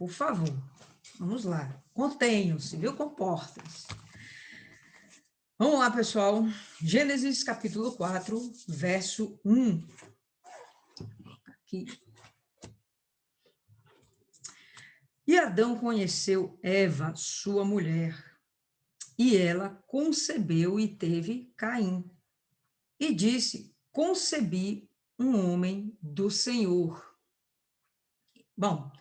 por favor. Vamos lá. Contenham-se, viu? Comportem-se. Vamos lá, pessoal. Gênesis capítulo 4, verso 1. Aqui. E Adão conheceu Eva, sua mulher, e ela concebeu e teve Caim. E disse: concebi um homem do Senhor. Bom,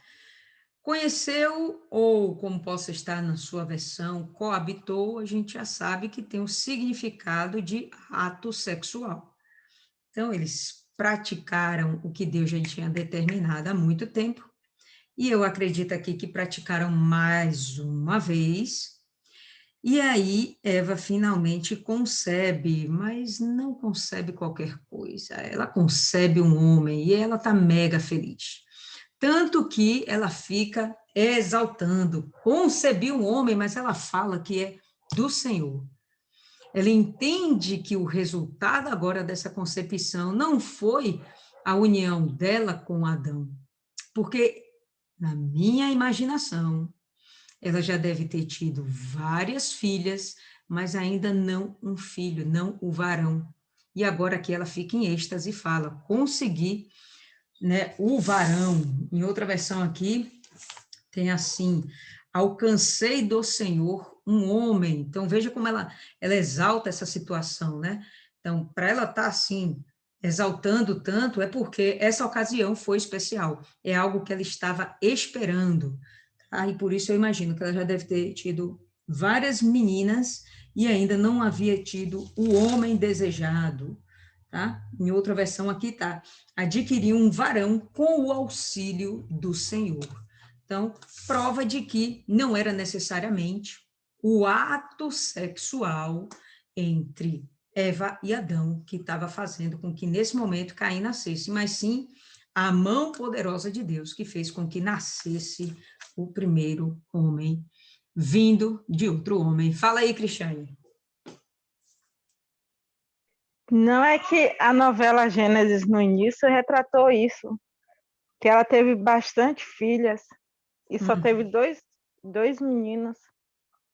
conheceu, ou como possa estar na sua versão, coabitou, a gente já sabe que tem o significado de ato sexual. Então, eles praticaram o que Deus já tinha determinado há muito tempo, e eu acredito aqui que praticaram mais uma vez, e aí Eva finalmente concebe, mas não concebe qualquer coisa, ela concebe um homem, e ela está mega feliz. Tanto que ela fica exaltando, concebi um homem, mas ela fala que é do Senhor. Ela entende que o resultado agora dessa concepção não foi a união dela com Adão, porque, na minha imaginação, ela já deve ter tido várias filhas, mas ainda não um filho, não o varão. E agora que ela fica em êxtase e fala, consegui, né, o varão. Em outra versão aqui, tem assim, alcancei do Senhor um homem. Então, veja como ela exalta essa situação, né? Então, para ela estar assim, exaltando tanto, é porque essa ocasião foi especial, é algo que ela estava esperando. Tá? E por isso eu imagino que ela já deve ter tido várias meninas e ainda não havia tido o homem desejado. Tá? Em outra versão aqui tá, adquiriu um varão com o auxílio do Senhor. Então, prova de que não era necessariamente o ato sexual entre Eva e Adão que estava fazendo com que nesse momento Caim nascesse, mas sim a mão poderosa de Deus que fez com que nascesse o primeiro homem vindo de outro homem. Fala aí, Cristiane. Não é que a novela Gênesis no início retratou isso, que ela teve bastante filhas e só teve dois meninos.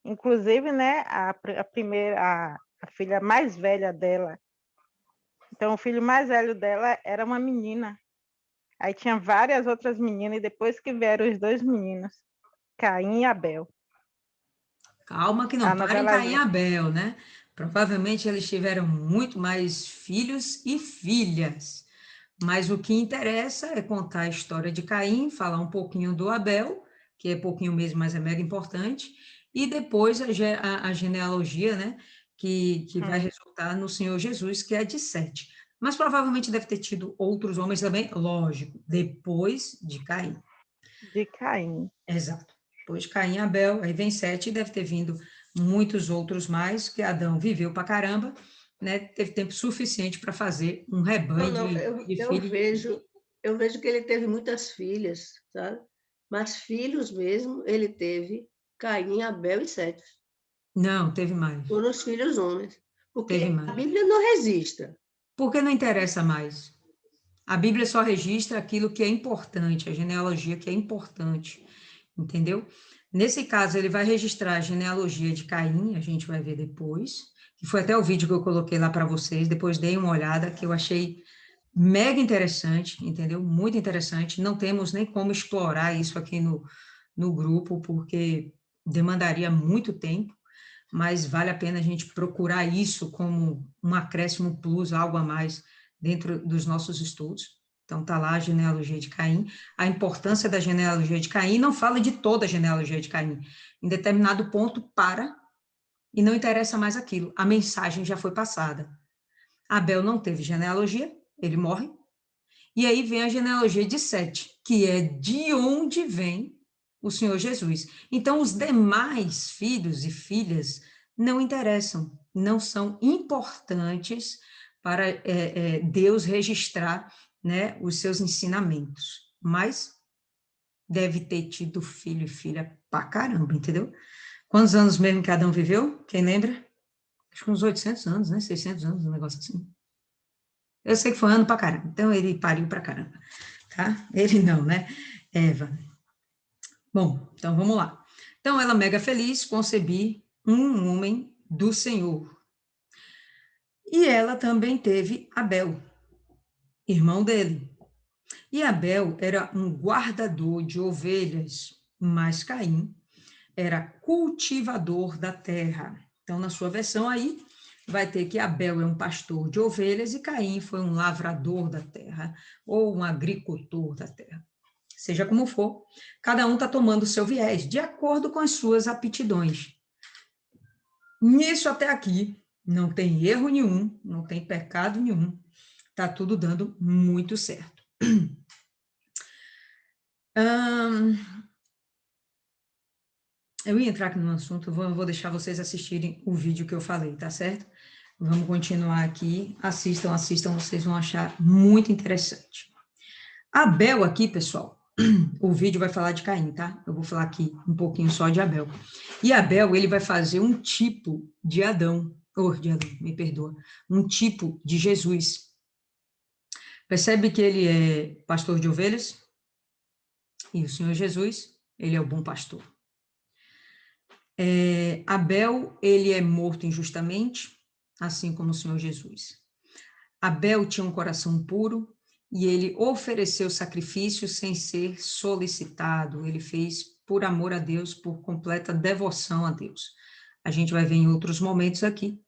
Inclusive, né, a primeira, a filha mais velha dela. Então, o filho mais velho dela era uma menina. Aí tinha várias outras meninas, e depois que vieram os dois meninos, Caim e Abel. Calma que não para em Caim e Abel, né? Provavelmente eles tiveram muito mais filhos e filhas. Mas o que interessa é contar a história de Caim, falar um pouquinho do Abel, que é pouquinho mesmo, mas é mega importante, e depois a genealogia, né? Que vai resultar no Senhor Jesus, que é de Sete. Mas provavelmente deve ter tido outros homens também, lógico, depois de Caim. De Caim. Exato. Depois de Caim e Abel, aí vem Sete, e deve ter vindo muitos outros mais, que Adão viveu pra caramba, né? Teve tempo suficiente para fazer um rebanho de filhos. Eu vejo que ele teve muitas filhas, sabe? Mas filhos mesmo, ele teve Caim, Abel e Sete. Não, teve mais. Foram os filhos homens. Porque Teve mais. a Bíblia não registra. Porque não interessa mais. A Bíblia só registra aquilo que é importante, a genealogia que é importante, entendeu? Nesse caso, ele vai registrar a genealogia de Caim, a gente vai ver depois, que foi até o vídeo que eu coloquei lá para vocês, depois dei uma olhada, que eu achei mega interessante, entendeu? Muito interessante. Não temos nem como explorar isso aqui no grupo, porque demandaria muito tempo, mas vale a pena a gente procurar isso como um acréscimo plus, algo a mais dentro dos nossos estudos. Então, está lá a genealogia de Caim. A importância da genealogia de Caim não fala de toda a genealogia de Caim. Em determinado ponto, para e não interessa mais aquilo. A mensagem já foi passada. Abel não teve genealogia, ele morre. E aí vem a genealogia de Sete, que é de onde vem o Senhor Jesus. Então, os demais filhos e filhas não interessam, não são importantes para Deus registrar, né, os seus ensinamentos. Mas deve ter tido filho e filha pra caramba, entendeu? Quantos anos mesmo que Adão viveu? Quem lembra? Acho que uns 800 anos, né? 600 anos, um negócio assim. Eu sei que foi ano pra caramba, então ele pariu pra caramba, tá? Ele não, né? Eva. Bom, então vamos lá. Então ela, mega feliz, concebi um homem do Senhor. E ela também teve Abel, irmão dele. E Abel era um guardador de ovelhas, mas Caim era cultivador da terra. Então, na sua versão aí, vai ter que Abel é um pastor de ovelhas e Caim foi um lavrador da terra, ou um agricultor da terra. Seja como for, cada um está tomando o seu viés, de acordo com as suas aptidões. Nisso até aqui, não tem erro nenhum, não tem pecado nenhum, está tudo dando muito certo. Eu ia entrar aqui no assunto, vou deixar vocês assistirem o vídeo que eu falei, tá certo? Vamos continuar aqui, assistam, vocês vão achar muito interessante. Abel aqui, pessoal, o vídeo vai falar de Caim, tá? Eu vou falar aqui um pouquinho só de Abel. E Abel, ele vai fazer um tipo de Adão, me perdoa, um tipo de Jesus. Percebe que ele é pastor de ovelhas? E o Senhor Jesus, ele é o bom pastor. Abel, ele é morto injustamente, assim como o Senhor Jesus. Abel tinha um coração puro e ele ofereceu sacrifício sem ser solicitado. Ele fez por amor a Deus, por completa devoção a Deus. A gente vai ver em outros momentos aqui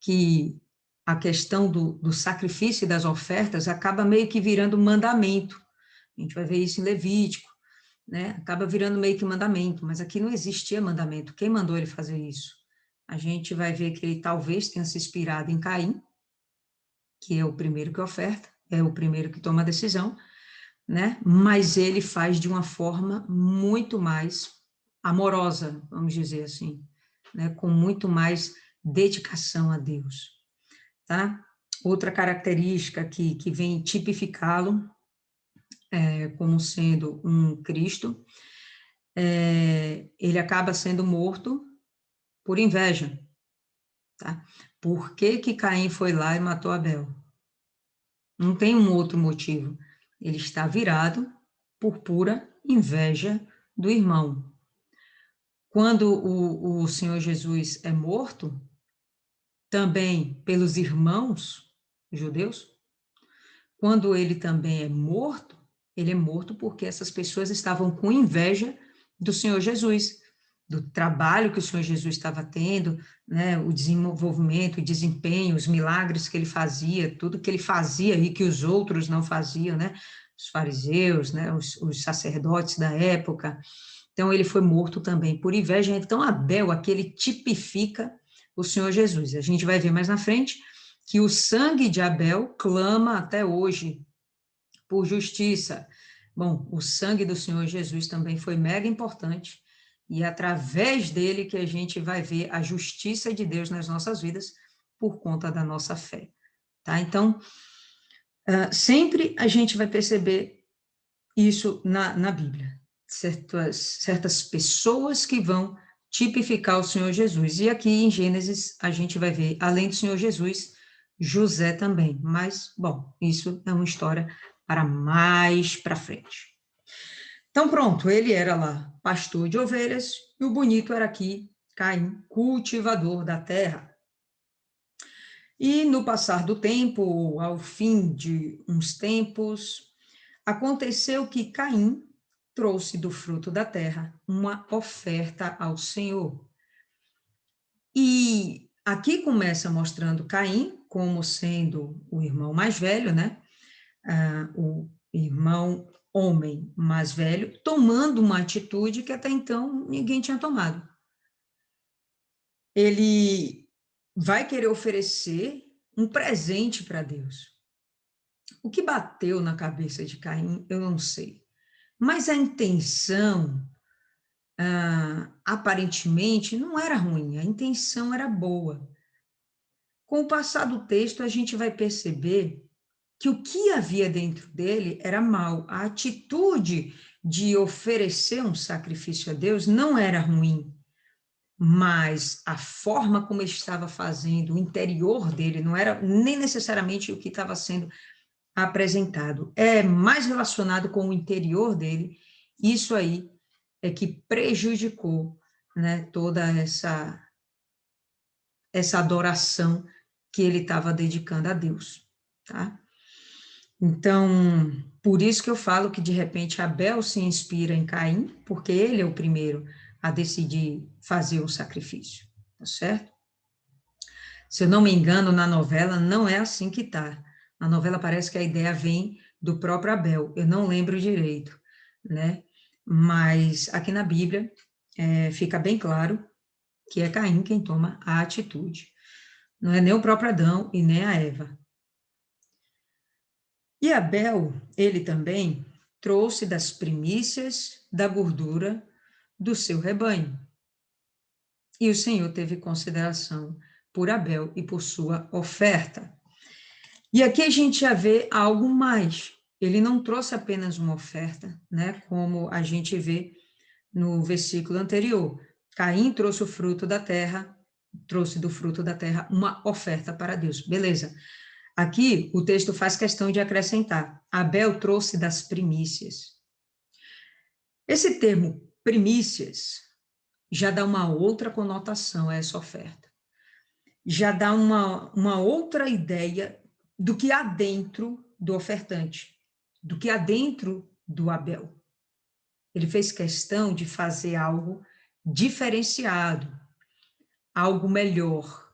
que a questão do sacrifício e das ofertas acaba meio que virando mandamento. A gente vai ver isso em Levítico, né? Acaba virando meio que mandamento, mas aqui não existia mandamento. Quem mandou ele fazer isso? A gente vai ver que ele talvez tenha se inspirado em Caim, que é o primeiro que oferta, é o primeiro que toma a decisão, né? Mas ele faz de uma forma muito mais amorosa, vamos dizer assim, né? Com muito mais dedicação a Deus, tá? Outra característica que vem tipificá-lo como sendo um Cristo, ele acaba sendo morto por inveja, tá? Por que que Caim foi lá e matou Abel? Não tem um outro motivo. Ele está virado por pura inveja do irmão. Quando o Senhor Jesus é morto, também pelos irmãos judeus, quando ele também é morto, ele é morto porque essas pessoas estavam com inveja do Senhor Jesus, do trabalho que o Senhor Jesus estava tendo, né, o desenvolvimento, o desempenho, os milagres que ele fazia, tudo que ele fazia e que os outros não faziam, né, os fariseus, né, os sacerdotes da época. Então, ele foi morto também por inveja. Então, Abel, aqui, ele tipifica o Senhor Jesus. A gente vai ver mais na frente que o sangue de Abel clama até hoje por justiça. Bom, o sangue do Senhor Jesus também foi mega importante, e é através dele que a gente vai ver a justiça de Deus nas nossas vidas, por conta da nossa fé, tá? Então, sempre a gente vai perceber isso na Bíblia, certas pessoas que vão tipificar o Senhor Jesus, e aqui em Gênesis a gente vai ver, além do Senhor Jesus, José também, mas, bom, isso é uma história para mais para frente. Então, pronto, ele era lá pastor de ovelhas, e o bonito era aqui, Caim, cultivador da terra. E no passar do tempo, ao fim de uns tempos, aconteceu que Caim trouxe do fruto da terra uma oferta ao Senhor. E aqui começa mostrando Caim como sendo o irmão mais velho, né? O irmão homem mais velho, tomando uma atitude que até então ninguém tinha tomado. Ele vai querer oferecer um presente para Deus. O que bateu na cabeça de Caim, eu não sei. Mas a intenção, aparentemente, não era ruim, a intenção era boa. Com o passar do texto, a gente vai perceber que o que havia dentro dele era mal. A atitude de oferecer um sacrifício a Deus não era ruim, mas a forma como ele estava fazendo, o interior dele, não era nem necessariamente o que estava sendo apresentado. É mais relacionado com o interior dele. Isso aí é que prejudicou, né, toda essa adoração que ele estava dedicando a Deus, tá? Então, por isso que eu falo que, de repente, Abel se inspira em Caim, porque ele é o primeiro a decidir fazer o sacrifício, tá certo? Se eu não me engano, na novela não é assim que tá. Na novela parece que a ideia vem do próprio Abel, eu não lembro direito, né? Mas aqui na Bíblia fica bem claro que é Caim quem toma a atitude. Não é nem o próprio Adão e nem a Eva. E Abel, ele também trouxe das primícias da gordura do seu rebanho. E o Senhor teve consideração por Abel e por sua oferta. E aqui a gente já vê algo mais. Ele não trouxe apenas uma oferta, né? Como a gente vê no versículo anterior. Caim trouxe o fruto da terra, trouxe do fruto da terra uma oferta para Deus. Beleza. Aqui o texto faz questão de acrescentar. Abel trouxe das primícias. Esse termo primícias já dá uma outra conotação a essa oferta. Já dá uma outra ideia do que há dentro do ofertante, do que há dentro do Abel. Ele fez questão de fazer algo diferenciado, algo melhor.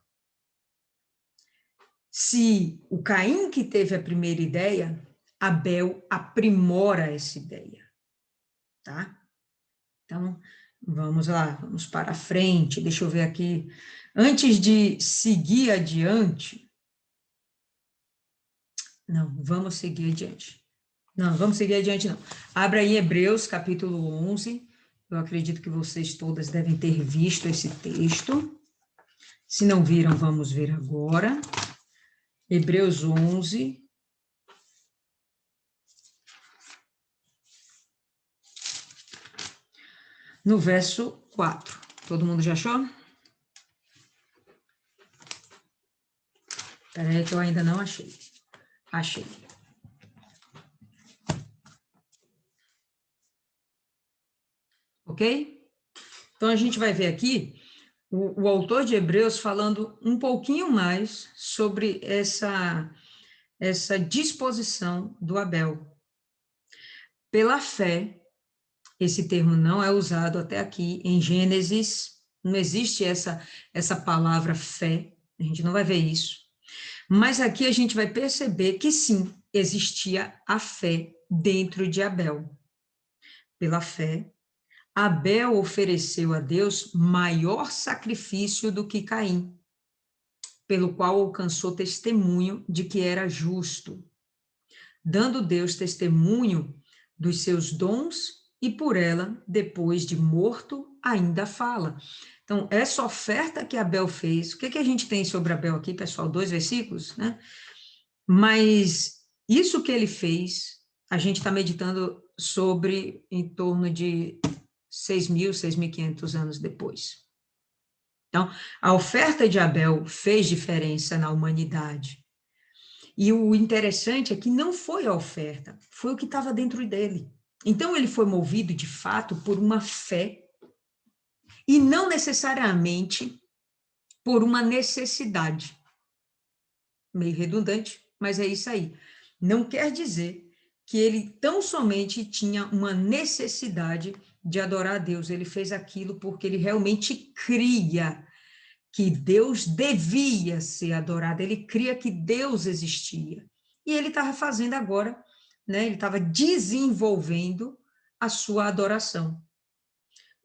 Se o Caim que teve a primeira ideia, Abel aprimora essa ideia, tá? Então, vamos lá, vamos para frente, deixa eu ver aqui. Antes de seguir adiante, não, vamos seguir adiante. Não, vamos seguir adiante, não. Abra aí Hebreus, capítulo 11. Eu acredito que vocês todas devem ter visto esse texto. Se não viram, vamos ver agora. Hebreus 11. No verso 4. Todo mundo já achou? Espera aí que eu ainda não achei. Achei. Ok? Então, a gente vai ver aqui o autor de Hebreus falando um pouquinho mais sobre essa disposição do Abel. Pela fé, esse termo não é usado até aqui em Gênesis, não existe essa palavra fé, a gente não vai ver isso. Mas aqui a gente vai perceber que sim, existia a fé dentro de Abel. Pela fé, Abel ofereceu a Deus maior sacrifício do que Caim, pelo qual alcançou testemunho de que era justo, dando Deus testemunho dos seus dons e por ela, depois de morto, ainda fala. Então, essa oferta que Abel fez, o que a gente tem sobre Abel aqui, pessoal? 2 versículos, né? Mas isso que ele fez, a gente está meditando sobre em torno de 6.000, 6.500 anos depois. Então, a oferta de Abel fez diferença na humanidade. E o interessante é que não foi a oferta, foi o que estava dentro dele. Então, ele foi movido, de fato, por uma fé e não necessariamente por uma necessidade. Meio redundante, mas é isso aí. Não quer dizer que ele tão somente tinha uma necessidade de adorar a Deus. Ele fez aquilo porque ele realmente cria que Deus devia ser adorado. Ele cria que Deus existia. E ele estava fazendo agora, né? Ele estava desenvolvendo a sua adoração.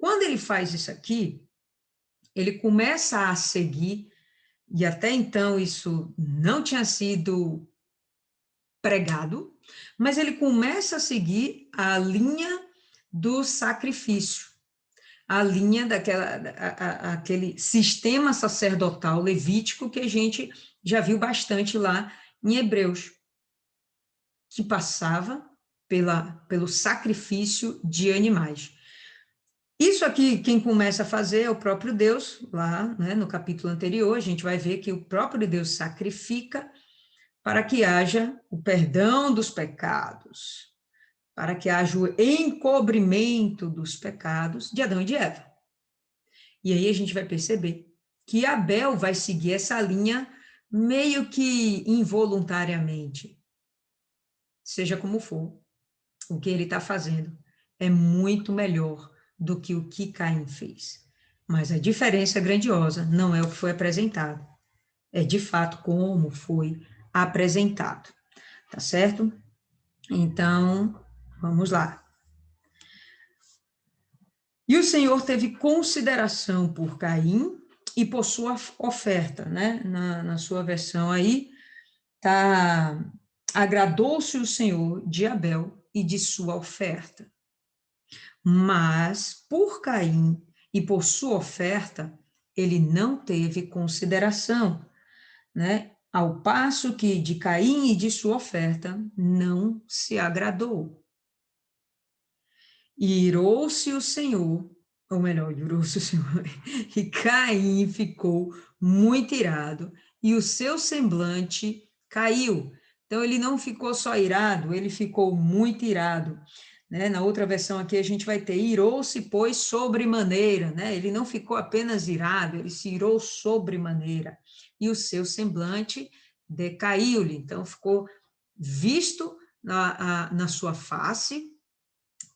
Quando ele faz isso aqui, ele começa a seguir, e até então isso não tinha sido pregado, mas ele começa a seguir a linha do sacrifício, a linha aquele sistema sacerdotal levítico que a gente já viu bastante lá em Hebreus, que passava pelo sacrifício de animais. Isso aqui, quem começa a fazer é o próprio Deus, lá, né, no capítulo anterior, a gente vai ver que o próprio Deus sacrifica para que haja o perdão dos pecados, para que haja o encobrimento dos pecados de Adão e de Eva. E aí a gente vai perceber que Abel vai seguir essa linha meio que involuntariamente, seja como for, o que ele está fazendo é muito melhor do que o que Caim fez. Mas a diferença grandiosa não é o que foi apresentado, é de fato como foi apresentado, tá certo? Então, vamos lá. E o Senhor teve consideração por Caim e por sua oferta, né? Na sua versão aí, tá, agradou-se o Senhor de Abel e de sua oferta. Mas por Caim e por sua oferta, ele não teve consideração, né? Ao passo que de Caim e de sua oferta não se agradou. E irou-se o Senhor, ou melhor, irou-se o Senhor, e Caim ficou muito irado, e o seu semblante caiu. Então, ele não ficou só irado, ele ficou muito irado. Né? Na outra versão aqui, a gente vai ter, irou-se, pois, sobremaneira, né? Ele não ficou apenas irado, ele se irou sobremaneira. E o seu semblante decaiu-lhe. Então, ficou visto na sua face,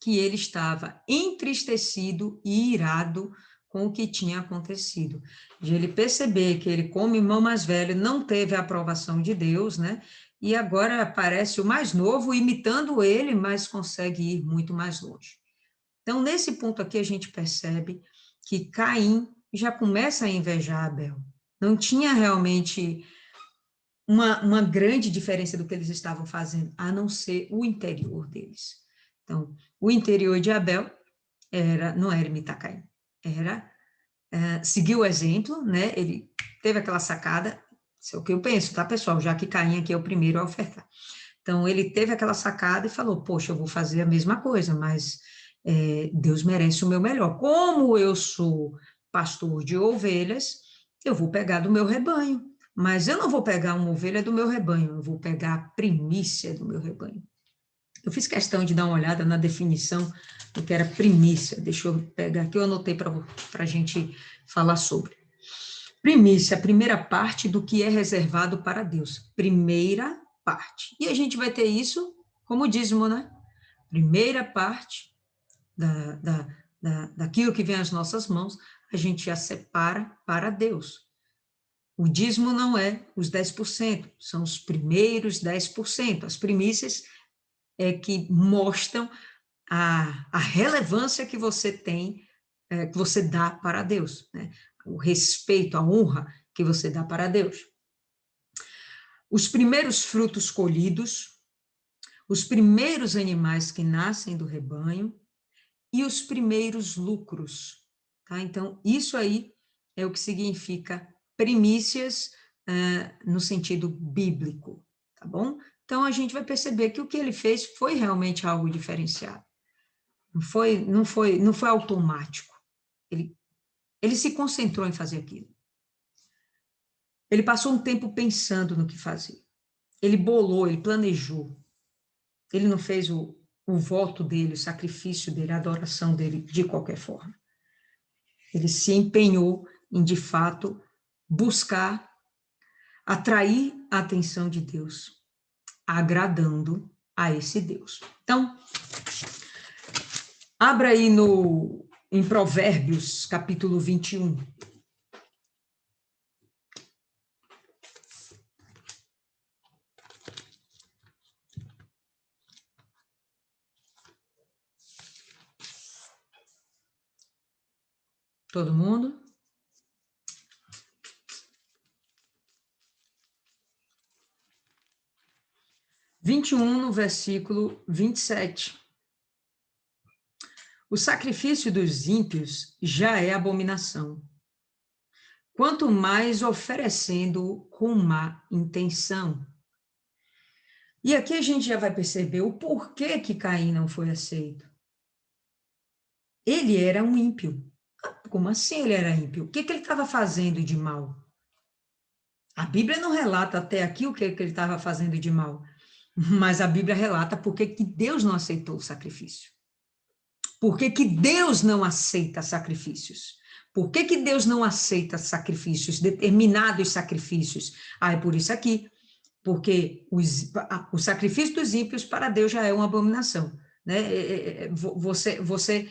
que ele estava entristecido e irado com o que tinha acontecido. De ele perceber que ele, como irmão mais velho, não teve a aprovação de Deus, né? E agora aparece o mais novo imitando ele, mas consegue ir muito mais longe. Então, nesse ponto aqui, a gente percebe que Caim já começa a invejar Abel. Não tinha realmente uma grande diferença do que eles estavam fazendo, a não ser o interior deles. Então, o interior de Abel não era imitar Caim, era seguir o exemplo, né? Ele teve aquela sacada, isso é o que eu penso, tá, pessoal? Já que Caim aqui é o primeiro a ofertar. Então, ele teve aquela sacada e falou, poxa, eu vou fazer a mesma coisa, mas Deus merece o meu melhor. Como eu sou pastor de ovelhas, eu vou pegar do meu rebanho, mas eu não vou pegar uma ovelha do meu rebanho, eu vou pegar a primícia do meu rebanho. Eu fiz questão de dar uma olhada na definição do que era primícia. Deixa eu pegar aqui, eu anotei para a gente falar sobre. Primícia, a primeira parte do que é reservado para Deus. Primeira parte. E a gente vai ter isso como dízimo, né? Primeira parte daquilo que vem às nossas mãos, a gente a separa para Deus. O dízimo não é os 10%, são os primeiros 10%. As primícias que mostram a relevância que você tem, que você dá para Deus, né? O respeito, a honra que você dá para Deus. Os primeiros frutos colhidos, os primeiros animais que nascem do rebanho e os primeiros lucros. Tá? Então, isso aí é o que significa primícias no sentido bíblico, tá bom? Então, a gente vai perceber que o que ele fez foi realmente algo diferenciado. Não foi automático. Ele se concentrou em fazer aquilo. Ele passou um tempo pensando no que fazer. Ele bolou, ele planejou. Ele não fez o voto dele, o sacrifício dele, a adoração dele de qualquer forma. Ele se empenhou em, de fato, buscar atrair a atenção de Deus, agradando a esse Deus. Então, abra aí em Provérbios, capítulo 21. Todo mundo? No versículo 27. O sacrifício dos ímpios já é abominação, quanto mais oferecendo com má intenção. E aqui a gente já vai perceber o porquê que Caim não foi aceito. Ele era um ímpio. Como assim ele era ímpio? O que ele estava fazendo de mal? A Bíblia não relata até aqui o que ele estava fazendo de mal. Mas a Bíblia relata por que Deus não aceitou o sacrifício. Por que Deus não aceita sacrifícios? Por que Deus não aceita sacrifícios, determinados sacrifícios? É por isso aqui. Porque o sacrifício dos ímpios para Deus já é uma abominação. Né? Você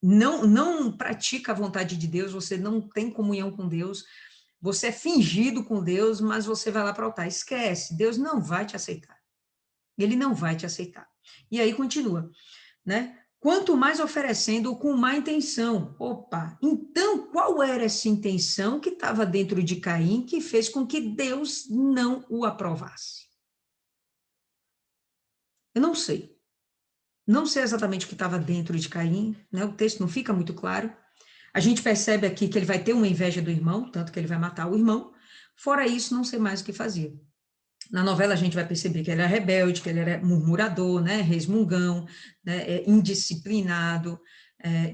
não pratica a vontade de Deus, você não tem comunhão com Deus, você é fingido com Deus, mas você vai lá para o altar. Esquece, Deus não vai te aceitar. Ele não vai te aceitar. E aí continua, né? Quanto mais oferecendo com má intenção. Opa, então qual era essa intenção que estava dentro de Caim que fez com que Deus não o aprovasse? Eu não sei. Não sei exatamente o que estava dentro de Caim, né? O texto não fica muito claro. A gente percebe aqui que ele vai ter uma inveja do irmão, tanto que ele vai matar o irmão. Fora isso, não sei mais o que fazia. Na novela a gente vai perceber que ele era rebelde, que ele era murmurador, né, resmungão, né, indisciplinado,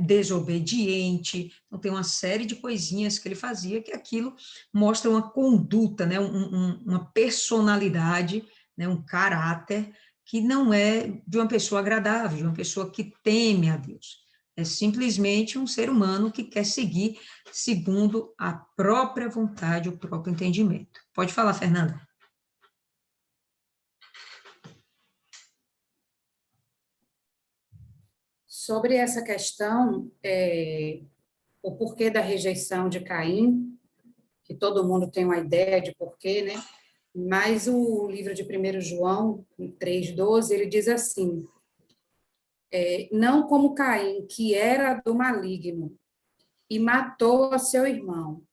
desobediente. Então tem uma série de coisinhas que ele fazia que aquilo mostra uma conduta, né, uma personalidade, né, um caráter que não é de uma pessoa agradável, de uma pessoa que teme a Deus. É simplesmente um ser humano que quer seguir segundo a própria vontade, o próprio entendimento. Pode falar, Fernanda. Sobre essa questão, o porquê da rejeição de Caim, que todo mundo tem uma ideia de porquê, né? Mas o livro de 1 João, 3,12, ele diz assim, não como Caim, que era do maligno, e matou a seu irmão.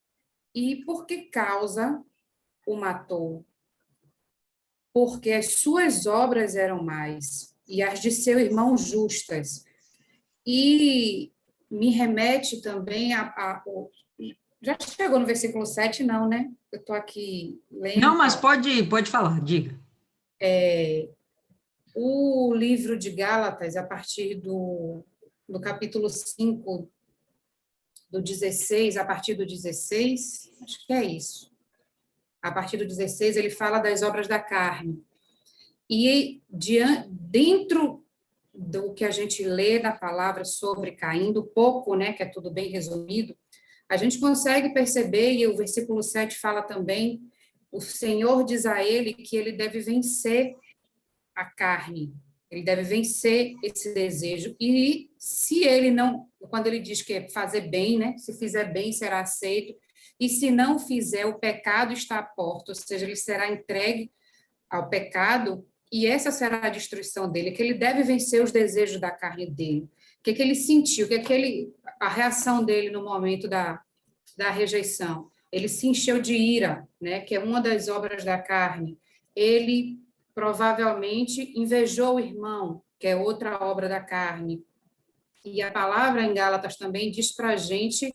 E por que causa o matou? Porque as suas obras eram mais, e as de seu irmão justas. E me remete também já chegou no versículo 7, não, né? Eu estou aqui lendo. Não, mas pode falar, diga. O livro de Gálatas, a partir do capítulo 5, do 16, a partir do 16, acho que é isso. A partir do 16, ele fala das obras da carne. E dentro do que a gente lê na palavra sobre Caim, do pouco, né, que é tudo bem resumido, a gente consegue perceber, e o versículo 7 fala também, o Senhor diz a ele que ele deve vencer a carne, ele deve vencer esse desejo, e se ele não, quando ele diz que é fazer bem, né, se fizer bem, será aceito, e se não fizer, o pecado está à porta, ou seja, ele será entregue ao pecado, e essa será a destruição dele, que ele deve vencer os desejos da carne dele. O que ele sentiu, a reação dele no momento da rejeição? Ele se encheu de ira, né, que é uma das obras da carne. Ele provavelmente invejou o irmão, que é outra obra da carne. E a palavra em Gálatas também diz para a gente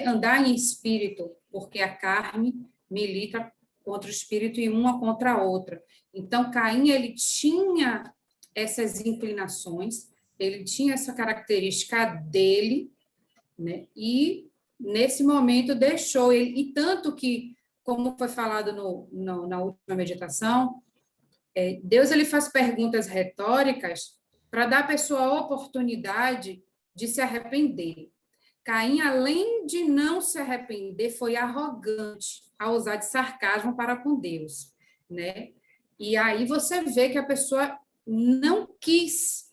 andar em espírito, porque a carne milita contra o espírito e uma contra a outra. Então, Caim, ele tinha essas inclinações, ele tinha essa característica dele, né? E, nesse momento, deixou ele. E tanto que, como foi falado na última meditação, Deus ele faz perguntas retóricas para dar à pessoa a oportunidade de se arrepender. Caim, além de não se arrepender, foi arrogante ao usar de sarcasmo para com Deus, né? E aí você vê que a pessoa não quis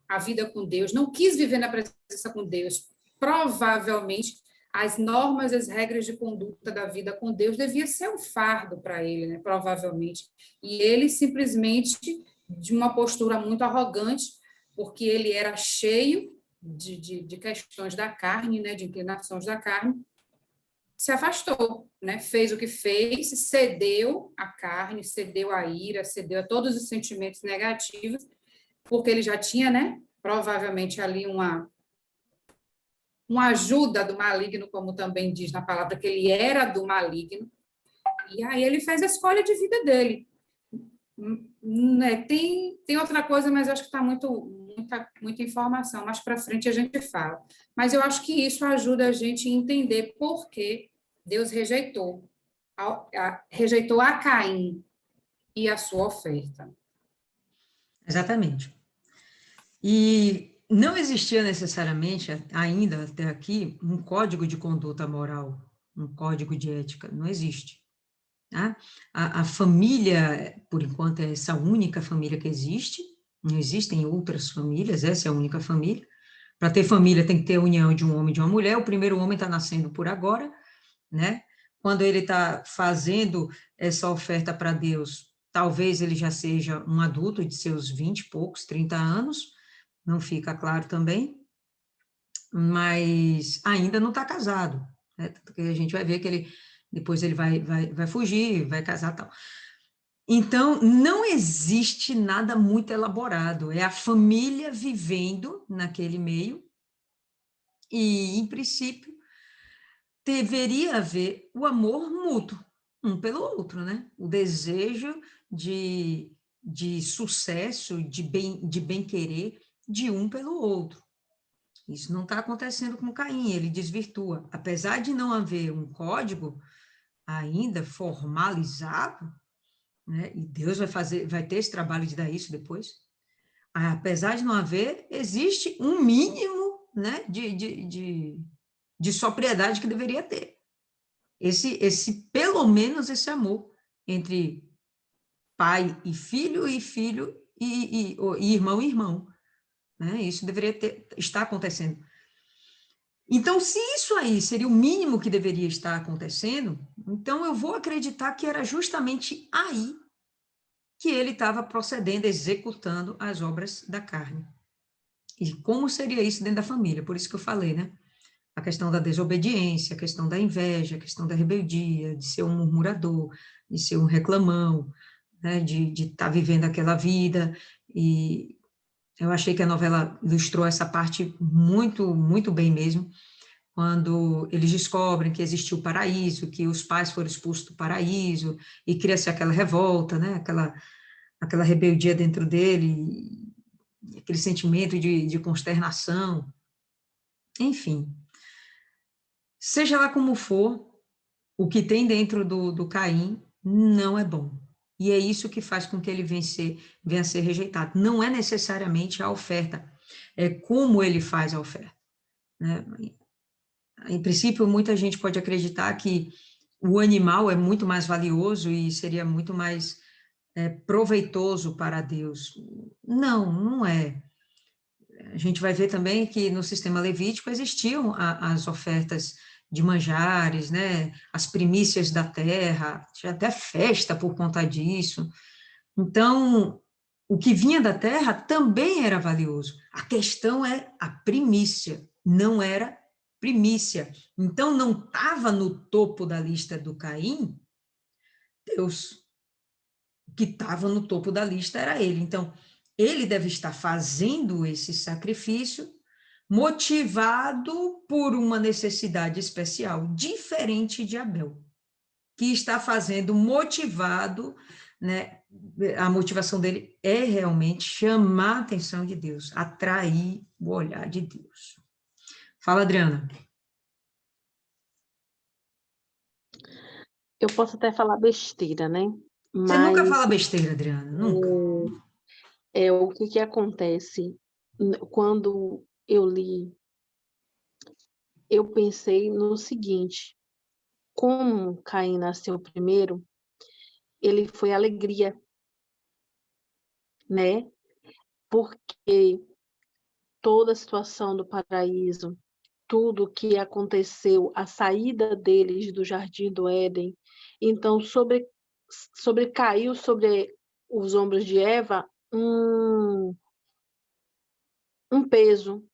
a vida com Deus, não quis viver na presença com Deus. Provavelmente, as normas, as regras de conduta da vida com Deus devia ser um fardo para ele, né? Provavelmente. E ele simplesmente, de uma postura muito arrogante, porque ele era cheio de questões da carne, né, de inclinações da carne, se afastou, né, fez o que fez, cedeu à carne, cedeu à ira, cedeu a todos os sentimentos negativos, porque ele já tinha, né, provavelmente ali uma ajuda do maligno, como também diz na palavra, que ele era do maligno, e aí ele fez a escolha de vida dele. Tem outra coisa, mas eu acho que está muita informação. Mais para frente a gente fala. Mas eu acho que isso ajuda a gente a entender por que Deus rejeitou rejeitou a Caim e a sua oferta. Exatamente. E não existia necessariamente, ainda até aqui, um código de conduta moral, um código de ética. Não existe. Tá? A família, por enquanto, é essa única família que existe. Não existem outras famílias, essa é a única família. Para ter família tem que ter a união de um homem e de uma mulher. O primeiro homem está nascendo por agora, né? Quando ele está fazendo essa oferta para Deus, talvez ele já seja um adulto de seus 20 e poucos, 30 anos, não fica claro também, mas ainda não está casado, né? Porque a gente vai ver que depois ele vai fugir, vai casar e tal. Então, não existe nada muito elaborado, é a família vivendo naquele meio, e, em princípio, deveria haver o amor mútuo, um pelo outro, né? O desejo de sucesso, de bem-querer de um pelo outro. Isso não está acontecendo com Caim, ele desvirtua. Apesar de não haver um código ainda formalizado, né? E Deus vai ter esse trabalho de dar isso depois. Apesar de não haver, existe um mínimo, né, de sobriedade que deveria ter. Pelo menos esse amor entre pai e filho e irmão e irmão, né? Isso deveria estar acontecendo. Então, se isso aí seria o mínimo que deveria estar acontecendo, então eu vou acreditar que era justamente aí que ele estava procedendo, executando as obras da carne. E como seria isso dentro da família? Por isso que eu falei, né? A questão da desobediência, a questão da inveja, a questão da rebeldia, de ser um murmurador, de ser um reclamão, né? De estar vivendo aquela vida. E eu achei que a novela ilustrou essa parte muito, muito bem mesmo, quando eles descobrem que existiu o paraíso, que os pais foram expulsos do paraíso, e cria-se aquela revolta, né? Aquela rebeldia dentro dele, aquele sentimento de consternação, enfim. Seja lá como for, o que tem dentro do Caim não é bom. E é isso que faz com que ele venha a ser rejeitado. Não é necessariamente a oferta, é como ele faz a oferta, né? Em princípio, muita gente pode acreditar que o animal é muito mais valioso e seria muito mais proveitoso para Deus. Não, não é. A gente vai ver também que no sistema levítico existiam as ofertas de manjares, né, as primícias da terra, tinha até festa por conta disso. Então, o que vinha da terra também era valioso. A questão é a primícia, não era primícia. Então, não estava no topo da lista do Caim, Deus. O que estava no topo da lista era ele. Então, ele deve estar fazendo esse sacrifício motivado por uma necessidade especial, diferente de Abel, que está fazendo motivado, né? A motivação dele é realmente chamar a atenção de Deus, atrair o olhar de Deus. Fala, Adriana. Eu posso até falar besteira, né? Você nunca fala Mas besteira, Adriana, nunca. o que acontece quando eu li, eu pensei no seguinte: como Caim nasceu primeiro, ele foi alegria, né? Porque toda a situação do paraíso, tudo que aconteceu, a saída deles do Jardim do Éden, então sobrecaiu sobre os ombros de Eva um peso,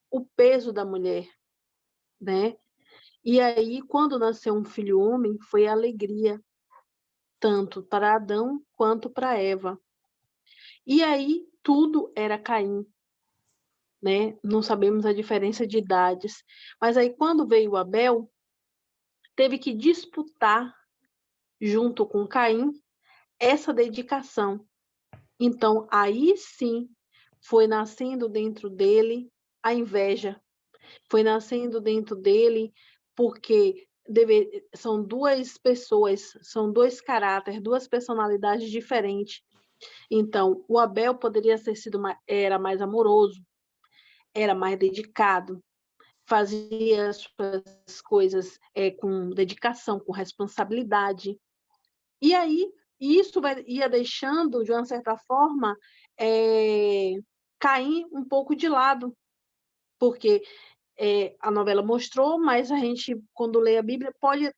o peso da mulher, né? E aí, quando nasceu um filho homem, foi alegria, tanto para Adão quanto para Eva. E aí, tudo era Caim, né? Não sabemos a diferença de idades. Mas aí, quando veio Abel, teve que disputar, junto com Caim, essa dedicação. Então, aí sim, foi nascendo dentro dele a inveja. Foi nascendo dentro dele porque são duas pessoas, são dois caráteres, duas personalidades diferentes. Então, o Abel poderia ter sido era mais amoroso, era mais dedicado, fazia as suas coisas com dedicação, com responsabilidade. E aí, isso ia deixando, de uma certa forma, Caim um pouco de lado, porque a novela mostrou, mas a gente, quando lê a Bíblia, pode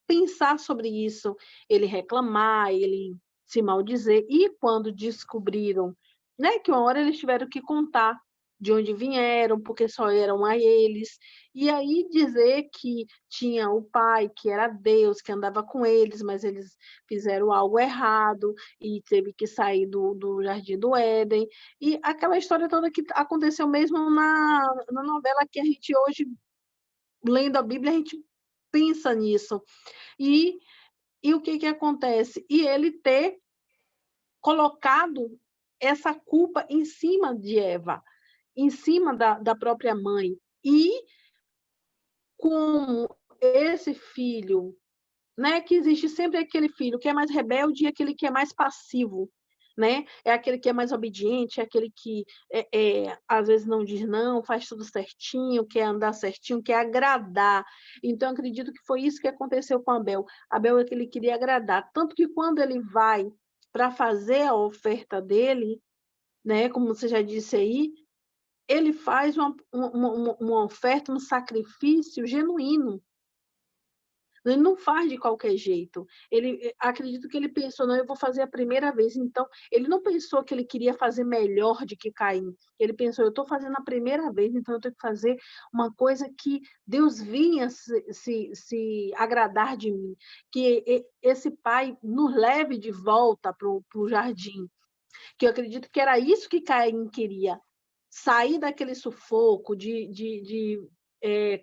pensar sobre isso, ele reclamar, ele se maldizer, e quando descobriram, né, que uma hora eles tiveram que contar de onde vieram, porque só eram a eles, e aí dizer que tinha o pai, que era Deus, que andava com eles, mas eles fizeram algo errado, e teve que sair do Jardim do Éden, e aquela história toda que aconteceu mesmo na novela, que a gente hoje, lendo a Bíblia, a gente pensa nisso. E o que acontece? E ele ter colocado essa culpa em cima de Eva, em cima da própria mãe. E com esse filho, né, que existe sempre aquele filho que é mais rebelde e aquele que é mais passivo, né? É aquele que é mais obediente, é aquele que às vezes não diz não, faz tudo certinho, quer andar certinho, quer agradar. Então, acredito que foi isso que aconteceu com Abel. Abel é que ele queria agradar, tanto que quando ele vai para fazer a oferta dele, né, como você já disse aí, ele faz uma oferta, um sacrifício genuíno. Ele não faz de qualquer jeito. Acredito que ele pensou, não, eu vou fazer a primeira vez. Então, ele não pensou que ele queria fazer melhor do que Caim. Ele pensou, eu estou fazendo a primeira vez, então eu tenho que fazer uma coisa que Deus vinha se agradar de mim. Que esse pai nos leve de volta para o jardim. Que eu acredito que era isso que Caim queria. Sair daquele sufoco de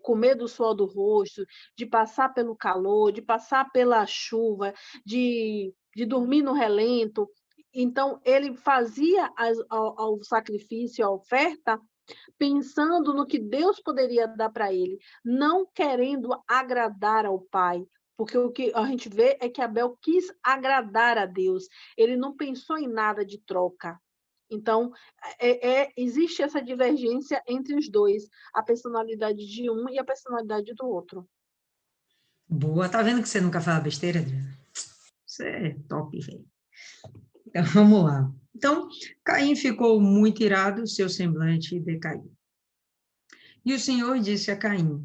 comer do suor do rosto, de passar pelo calor, de passar pela chuva, de dormir no relento. Então, ele fazia ao sacrifício, a oferta, pensando no que Deus poderia dar para ele, não querendo agradar ao Pai. Porque o que a gente vê é que Abel quis agradar a Deus, ele não pensou em nada de troca. Então, existe essa divergência entre os dois, a personalidade de um e a personalidade do outro. Boa, tá vendo que você nunca fala besteira, Adriana? Você é top, velho. Então, vamos lá. Então, Caim ficou muito irado, seu semblante decaiu. E o Senhor disse a Caim,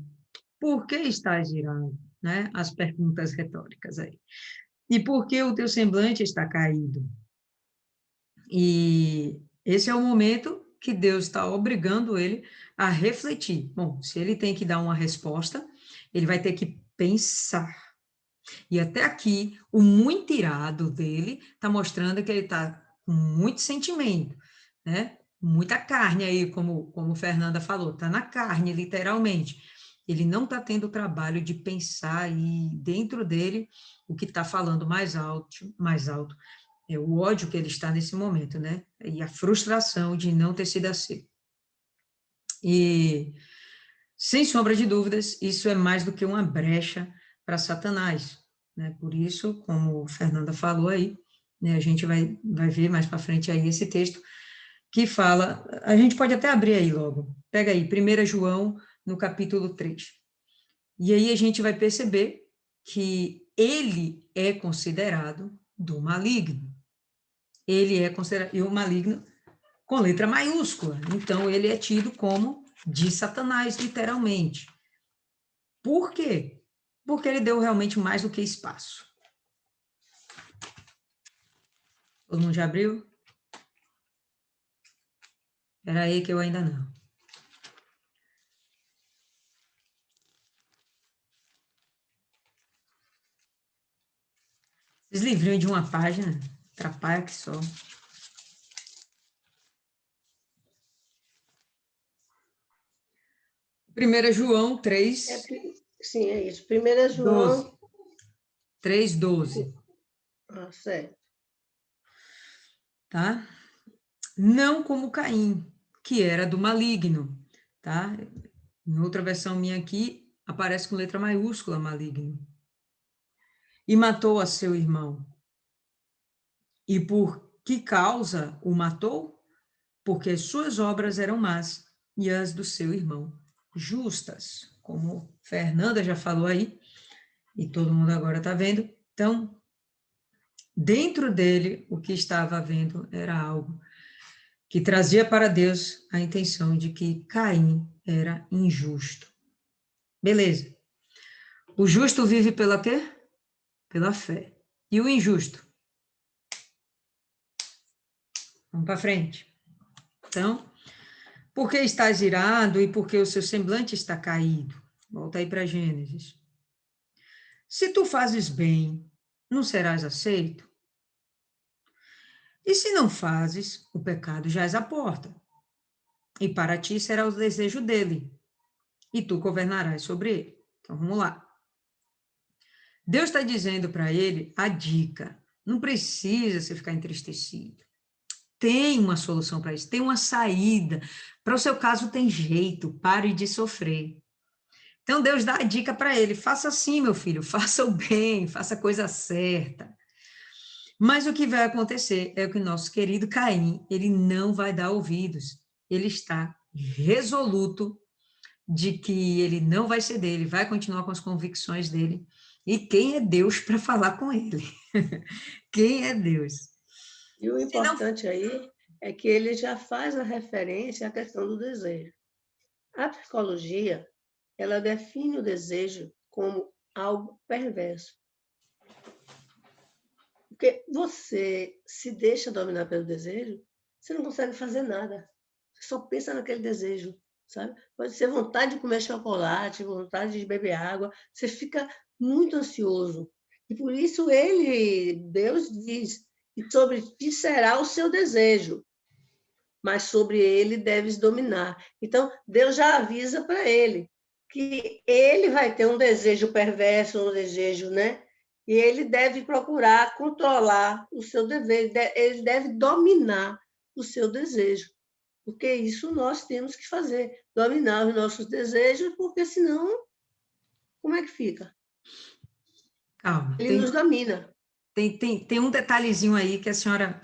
por que estás irado? Né? As perguntas retóricas aí. E por que o teu semblante está caído? E esse é o momento que Deus está obrigando ele a refletir. Bom, se ele tem que dar uma resposta, ele vai ter que pensar. E até aqui, o muito irado dele está mostrando que ele está com muito sentimento, né? Muita carne aí, como Fernanda falou, está na carne, literalmente. Ele não está tendo o trabalho de pensar e dentro dele o que está falando mais alto é o ódio que ele está nesse momento, né? E a frustração de não ter sido aceito. E, sem sombra de dúvidas, isso é mais do que uma brecha para Satanás, né? Por isso, como a Fernanda falou aí, né, a gente vai ver mais para frente aí esse texto que fala, a gente pode até abrir aí logo, pega aí, 1 João, no capítulo 3. E aí a gente vai perceber que ele é considerado do maligno. Ele é considerado, e o maligno com letra maiúscula, então ele é tido como de Satanás, literalmente. Por quê? Porque ele deu realmente mais do que espaço. Todo mundo já abriu? Espera aí que eu ainda não. Esses livrinhos de uma página, atrapalha que só. 1 João 3, Sim, é isso. 1 João... 3:12. Ah, certo. Tá? Não como Caim, que era do maligno, tá? Em outra versão minha aqui, aparece com letra maiúscula, maligno. E matou a seu irmão. E por que causa o matou? Porque suas obras eram más e as do seu irmão justas. Como Fernanda já falou aí, e todo mundo agora está vendo. Então, dentro dele, o que estava havendo era algo que trazia para Deus a intenção de que Caim era injusto. Beleza. O justo vive pela quê? Pela fé. E o injusto? Vamos para frente. Então, por que estás irado e por que o seu semblante está caído? Volta aí para Gênesis. Se tu fazes bem, não serás aceito? E se não fazes, o pecado jaz à porta. E para ti será o desejo dele, e tu governarás sobre ele. Então, vamos lá. Deus está dizendo para ele a dica. Não precisa você ficar entristecido. Tem uma solução para isso, tem uma saída. Para o seu caso tem jeito, pare de sofrer. Então Deus dá a dica para ele, faça assim, meu filho, faça o bem, faça a coisa certa. Mas o que vai acontecer é que o nosso querido Caim, ele não vai dar ouvidos. Ele está resoluto de que ele não vai ceder, ele vai continuar com as convicções dele. E quem é Deus para falar com ele? Quem é Deus? E o importante aí é que ele já faz a referência à questão do desejo. A psicologia, ela define o desejo como algo perverso. Porque você se deixa dominar pelo desejo, você não consegue fazer nada. Você só pensa naquele desejo, sabe? Pode ser vontade de comer chocolate, vontade de beber água, você fica muito ansioso. E por isso Deus diz, que sobre ti será o seu desejo, mas sobre ele deves dominar. Então, Deus já avisa para ele que ele vai ter um desejo perverso, um desejo, né? E ele deve procurar controlar o seu desejo, ele deve dominar o seu desejo, porque isso nós temos que fazer, dominar os nossos desejos, porque senão, como é que fica? Calma, Ele nos domina. Tem um detalhezinho aí que a senhora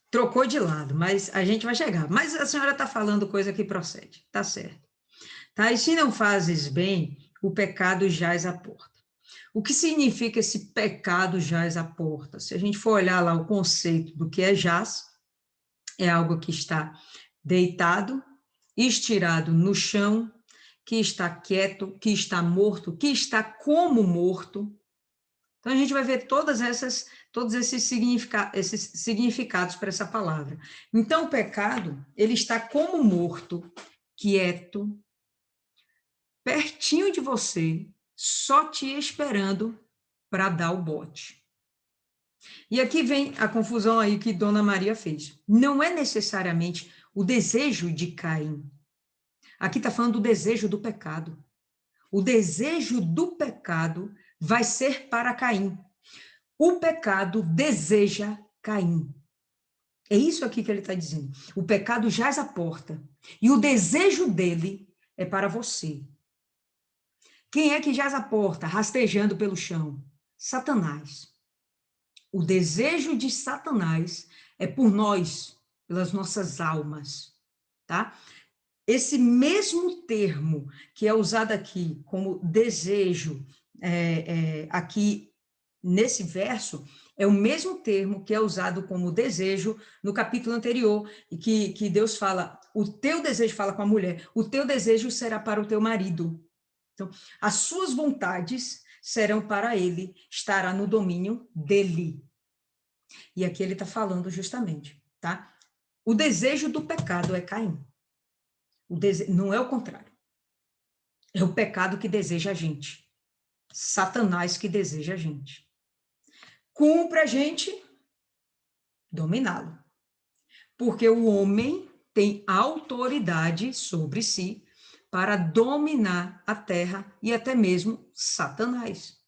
trocou de lado, mas a gente vai chegar. Mas a senhora está falando coisa que procede, tá certo. Tá? E se não fazes bem, o pecado jaz à porta. O que significa esse pecado jaz à porta? Se a gente for olhar lá o conceito do que é jaz, é algo que está deitado, estirado no chão, que está quieto, que está morto, que está como morto. Então, a gente vai ver todos esses significados para essa palavra. Então, o pecado, ele está como morto, quieto, pertinho de você, só te esperando para dar o bote. E aqui vem a confusão aí que Dona Maria fez. Não é necessariamente o desejo de Caim. Aqui está falando do desejo do pecado. O desejo do pecado vai ser para Caim. O pecado deseja Caim. É isso aqui que ele está dizendo. O pecado jaz à porta. E o desejo dele é para você. Quem é que jaz à porta, rastejando pelo chão? Satanás. O desejo de Satanás é por nós, pelas nossas almas, tá? Esse mesmo termo que é usado aqui como desejo, aqui nesse verso, é o mesmo termo que é usado como desejo no capítulo anterior, e que Deus fala, o teu desejo, fala com a mulher, o teu desejo será para o teu marido. Então, as suas vontades serão para ele, estará no domínio dele. E aqui ele está falando justamente, tá? O desejo do pecado é Caim. Não é o contrário. É o pecado que deseja a gente. Satanás que deseja a gente. Cumpre a gente dominá-lo. Porque o homem tem autoridade sobre si para dominar a terra e até mesmo Satanás.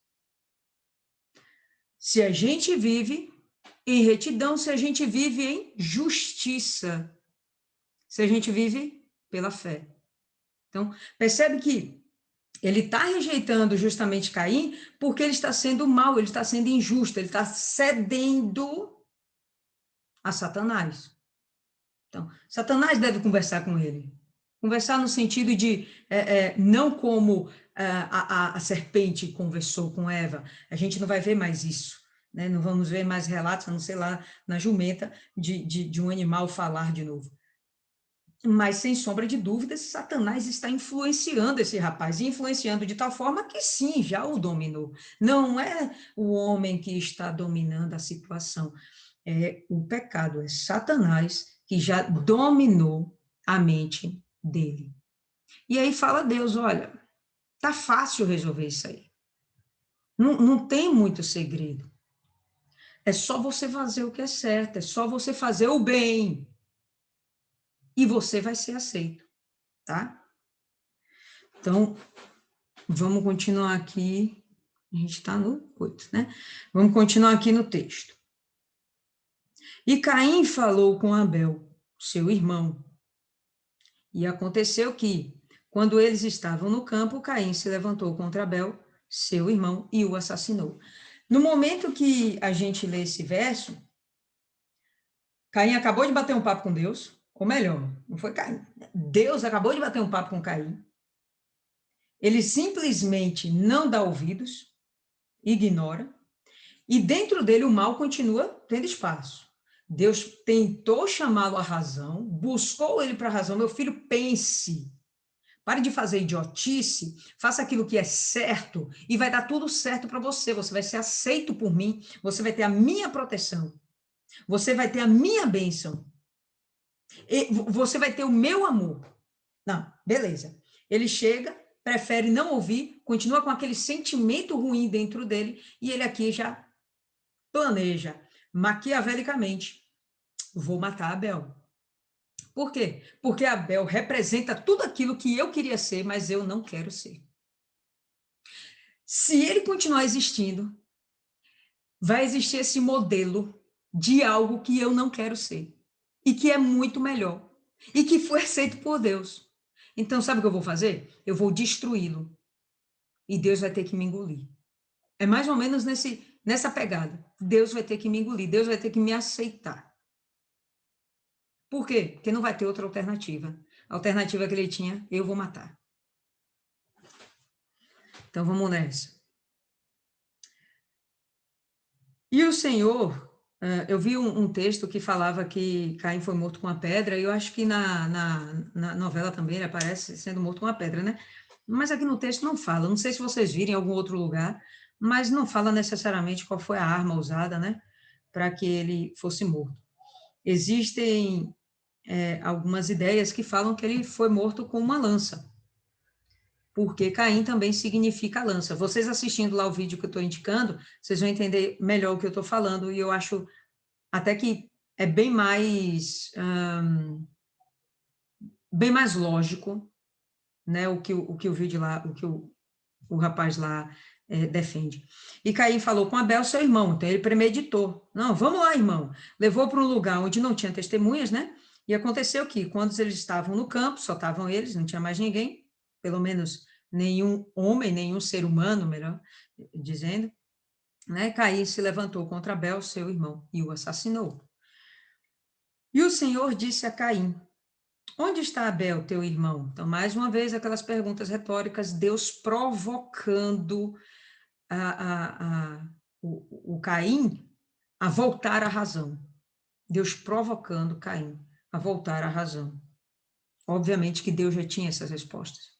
Se a gente vive em retidão, se a gente vive em justiça, se a gente vive pela fé. Então, percebe que Ele está rejeitando justamente Caim porque ele está sendo mau, ele está sendo injusto, ele está cedendo a Satanás. Então, Satanás deve conversar com ele. Conversar no sentido de, não como a serpente conversou com Eva. A gente não vai ver mais isso, né? Não vamos ver mais relatos, a não ser lá na jumenta, de um animal falar de novo. Mas, sem sombra de dúvidas, Satanás está influenciando esse rapaz, influenciando de tal forma que, sim, já o dominou. Não é o homem que está dominando a situação, é o pecado, é Satanás que já dominou a mente dele. E aí fala Deus, olha, tá fácil resolver isso aí. Não tem muito segredo. É só você fazer o que é certo, é só você fazer o bem. E você vai ser aceito, tá? Então, vamos continuar aqui. A gente está no 8, né? Vamos continuar aqui no texto. E Caim falou com Abel, seu irmão. E aconteceu que, quando eles estavam no campo, Caim se levantou contra Abel, seu irmão, e o assassinou. No momento que a gente lê esse verso, Caim acabou de bater um papo com Deus, ou melhor, não foi Caim. Deus acabou de bater um papo com Caim. Ele simplesmente não dá ouvidos, ignora, e dentro dele o mal continua tendo espaço. Deus tentou chamá-lo à razão, buscou ele para a razão. Meu filho, pense. Pare de fazer idiotice, faça aquilo que é certo e vai dar tudo certo para você. Você vai ser aceito por mim, você vai ter a minha proteção, você vai ter a minha bênção, e você vai ter o meu amor. Não, beleza. Ele chega, prefere não ouvir, continua com aquele sentimento ruim dentro dele e ele aqui já planeja maquiavelicamente: vou matar Abel. Por quê? Porque Abel representa tudo aquilo que eu queria ser, mas eu não quero ser. Se ele continuar existindo, vai existir esse modelo de algo que eu não quero ser e que é muito melhor e que foi aceito por Deus. Então, sabe o que eu vou fazer? Eu vou destruí-lo e Deus vai ter que me engolir. É mais ou menos nessa pegada. Deus vai ter que me engolir, Deus vai ter que me aceitar. Por quê? Porque não vai ter outra alternativa. A alternativa que ele tinha, eu vou matar. Então, vamos nessa. E o Senhor, eu vi um texto que falava que Caim foi morto com uma pedra, e eu acho que na novela também ele aparece sendo morto com uma pedra, né? Mas aqui no texto não fala. Não sei se vocês viram em algum outro lugar, mas não fala necessariamente qual foi a arma usada, né? Para que ele fosse morto. Existem algumas ideias que falam que ele foi morto com uma lança, porque Caim também significa lança. Vocês assistindo lá o vídeo que eu estou indicando, vocês vão entender melhor o que eu estou falando, e eu acho até que é bem mais lógico, né, o que o vídeo lá, o que o rapaz lá defende. E Caim falou com Abel, seu irmão, então ele premeditou. Não, vamos lá, irmão. Levou para um lugar onde não tinha testemunhas, né? E aconteceu que, quando eles estavam no campo, só estavam eles, não tinha mais ninguém, pelo menos nenhum homem, nenhum ser humano, melhor dizendo, né? Caim se levantou contra Abel, seu irmão, e o assassinou. E o Senhor disse a Caim: onde está Abel, teu irmão? Então, mais uma vez, aquelas perguntas retóricas, Deus provocando o Caim a voltar à razão. Deus provocando Caim a voltar à razão. Obviamente que Deus já tinha essas respostas.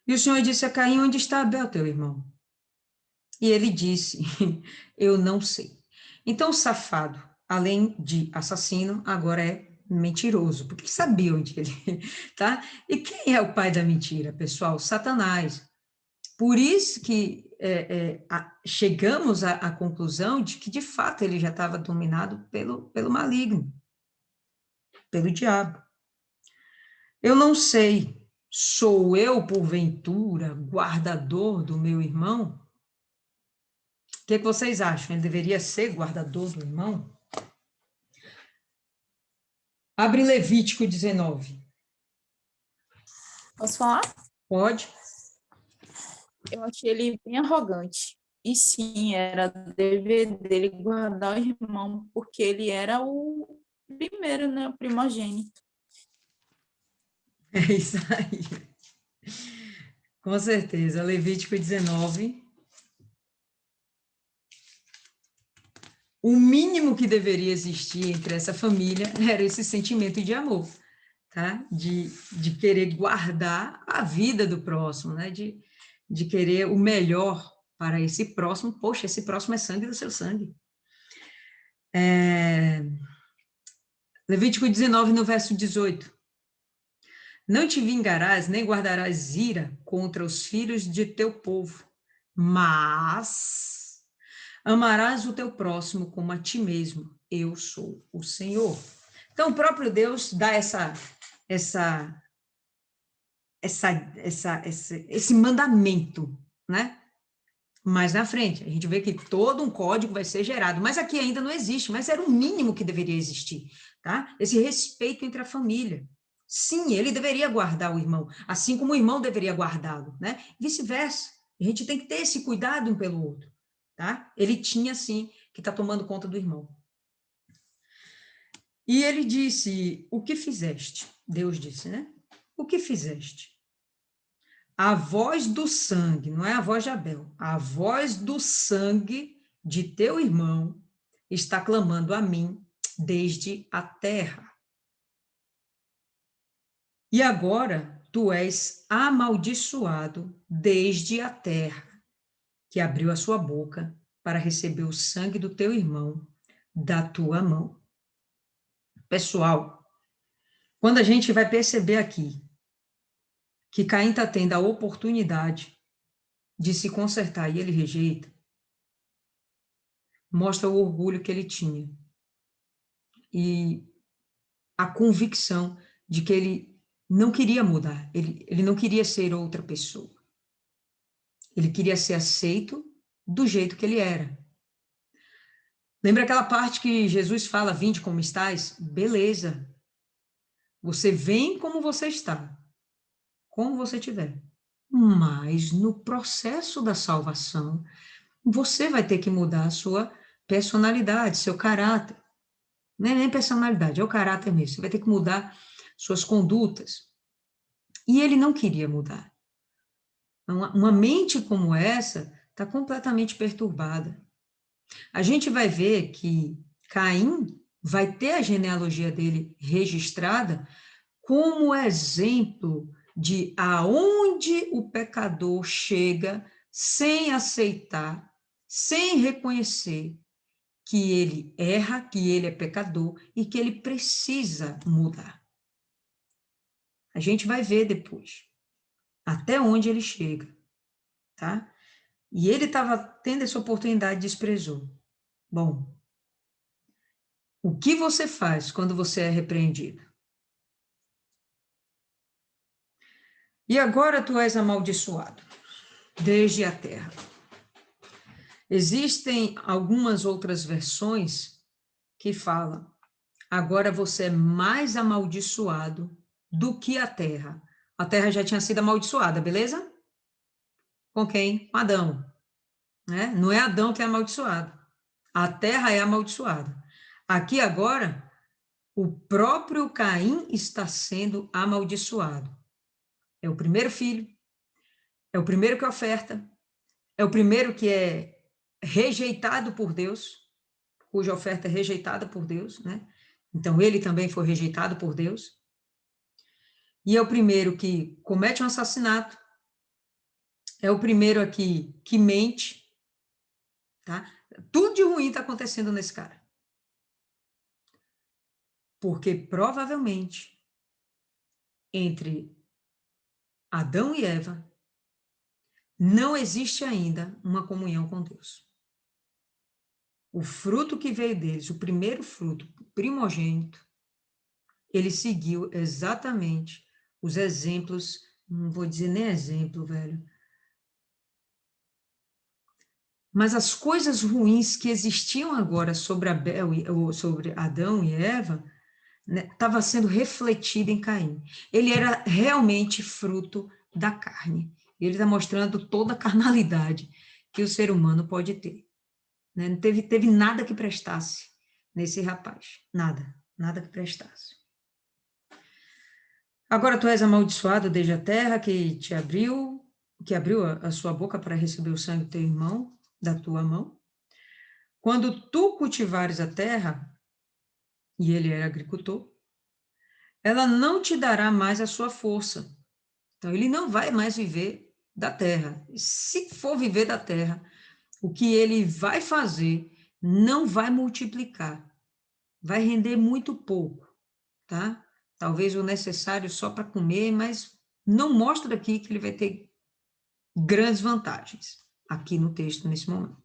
E o Senhor disse a Caim: onde está Abel, teu irmão? E ele disse: eu não sei. Então, o safado, além de assassino, agora é mentiroso, porque sabia onde ele tá? E quem é o pai da mentira, pessoal? Satanás. Por isso que chegamos à conclusão de que, de fato, ele já estava dominado pelo maligno, pelo diabo. Eu não sei, sou eu, porventura, guardador do meu irmão? O que vocês acham? Ele deveria ser guardador do irmão? Abre Levítico 19. Posso falar? Pode. Eu achei ele bem arrogante. E sim, era dever dele guardar o irmão, porque ele era o primeiro, né? O primogênito. É isso aí. Com certeza. Levítico 19. O mínimo que deveria existir entre essa família era esse sentimento de amor, tá? De querer guardar a vida do próximo, né? De querer o melhor para esse próximo. Poxa, esse próximo é sangue do seu sangue. Levítico 19, no verso 18. Não te vingarás, nem guardarás ira contra os filhos de teu povo, mas amarás o teu próximo como a ti mesmo. Eu sou o Senhor. Então, o próprio Deus dá esse mandamento, né? Mais na frente, a gente vê que todo um código vai ser gerado, mas aqui ainda não existe, mas era o mínimo que deveria existir, tá? Esse respeito entre a família. Sim, ele deveria guardar o irmão, assim como o irmão deveria guardá-lo, né? Vice-versa. A gente tem que ter esse cuidado um pelo outro, tá? Ele tinha, sim, que está tomando conta do irmão. E ele disse, o que fizeste? Deus disse, né? O que fizeste? A voz do sangue, não é a voz de Abel, a voz do sangue de teu irmão está clamando a mim desde a terra. E agora tu és amaldiçoado desde a terra, que abriu a sua boca para receber o sangue do teu irmão da tua mão. Pessoal, quando a gente vai perceber aqui que Caim está tendo a oportunidade de se consertar e ele rejeita, mostra o orgulho que ele tinha e a convicção de que ele não queria mudar, ele não queria ser outra pessoa. Ele queria ser aceito do jeito que ele era. Lembra aquela parte que Jesus fala, vinde como estás? Beleza. Você vem como você está, como você tiver. Mas no processo da salvação, você vai ter que mudar a sua personalidade, seu caráter. Não é nem personalidade, é o caráter mesmo. Você vai ter que mudar suas condutas. E ele não queria mudar. Uma mente como essa está completamente perturbada. A gente vai ver que Caim vai ter a genealogia dele registrada como exemplo de aonde o pecador chega sem aceitar, sem reconhecer que ele erra, que ele é pecador e que ele precisa mudar. A gente vai ver depois até onde ele chega, tá? E ele estava tendo essa oportunidade, desprezou. Bom, o que você faz quando você é repreendido? E agora tu és amaldiçoado, desde a terra. Existem algumas outras versões que falam, agora você é mais amaldiçoado do que a terra. A terra já tinha sido amaldiçoada, beleza? Com quem? Com Adão. Né? Não é Adão que é amaldiçoado. A terra é amaldiçoada. Aqui agora, o próprio Caim está sendo amaldiçoado. É o primeiro filho, é o primeiro que oferta, é o primeiro que é rejeitado por Deus, cuja oferta é rejeitada por Deus, né? Então, ele também foi rejeitado por Deus. E é o primeiro que comete um assassinato, é o primeiro aqui que mente, tá? Tudo de ruim está acontecendo nesse cara. Porque, provavelmente, entre Adão e Eva, não existe ainda uma comunhão com Deus. O fruto que veio deles, o primeiro fruto, primogênito, ele seguiu exatamente os exemplos, não vou dizer nem exemplo, velho, mas as coisas ruins que existiam agora sobre ou sobre Adão e Eva, estava sendo refletida em Caim. Ele era realmente fruto da carne. E ele está mostrando toda a carnalidade que o ser humano pode ter. Né? Não teve nada que prestasse nesse rapaz. Nada que prestasse. Agora tu és amaldiçoado desde a terra que abriu a sua boca para receber o sangue do teu irmão, da tua mão. Quando tu cultivares a terra, e ele era agricultor, ela não te dará mais a sua força. Então, ele não vai mais viver da terra. Se for viver da terra, o que ele vai fazer não vai multiplicar. Vai render muito pouco, tá? Talvez o necessário só para comer, mas não mostra aqui que ele vai ter grandes vantagens, aqui no texto, nesse momento.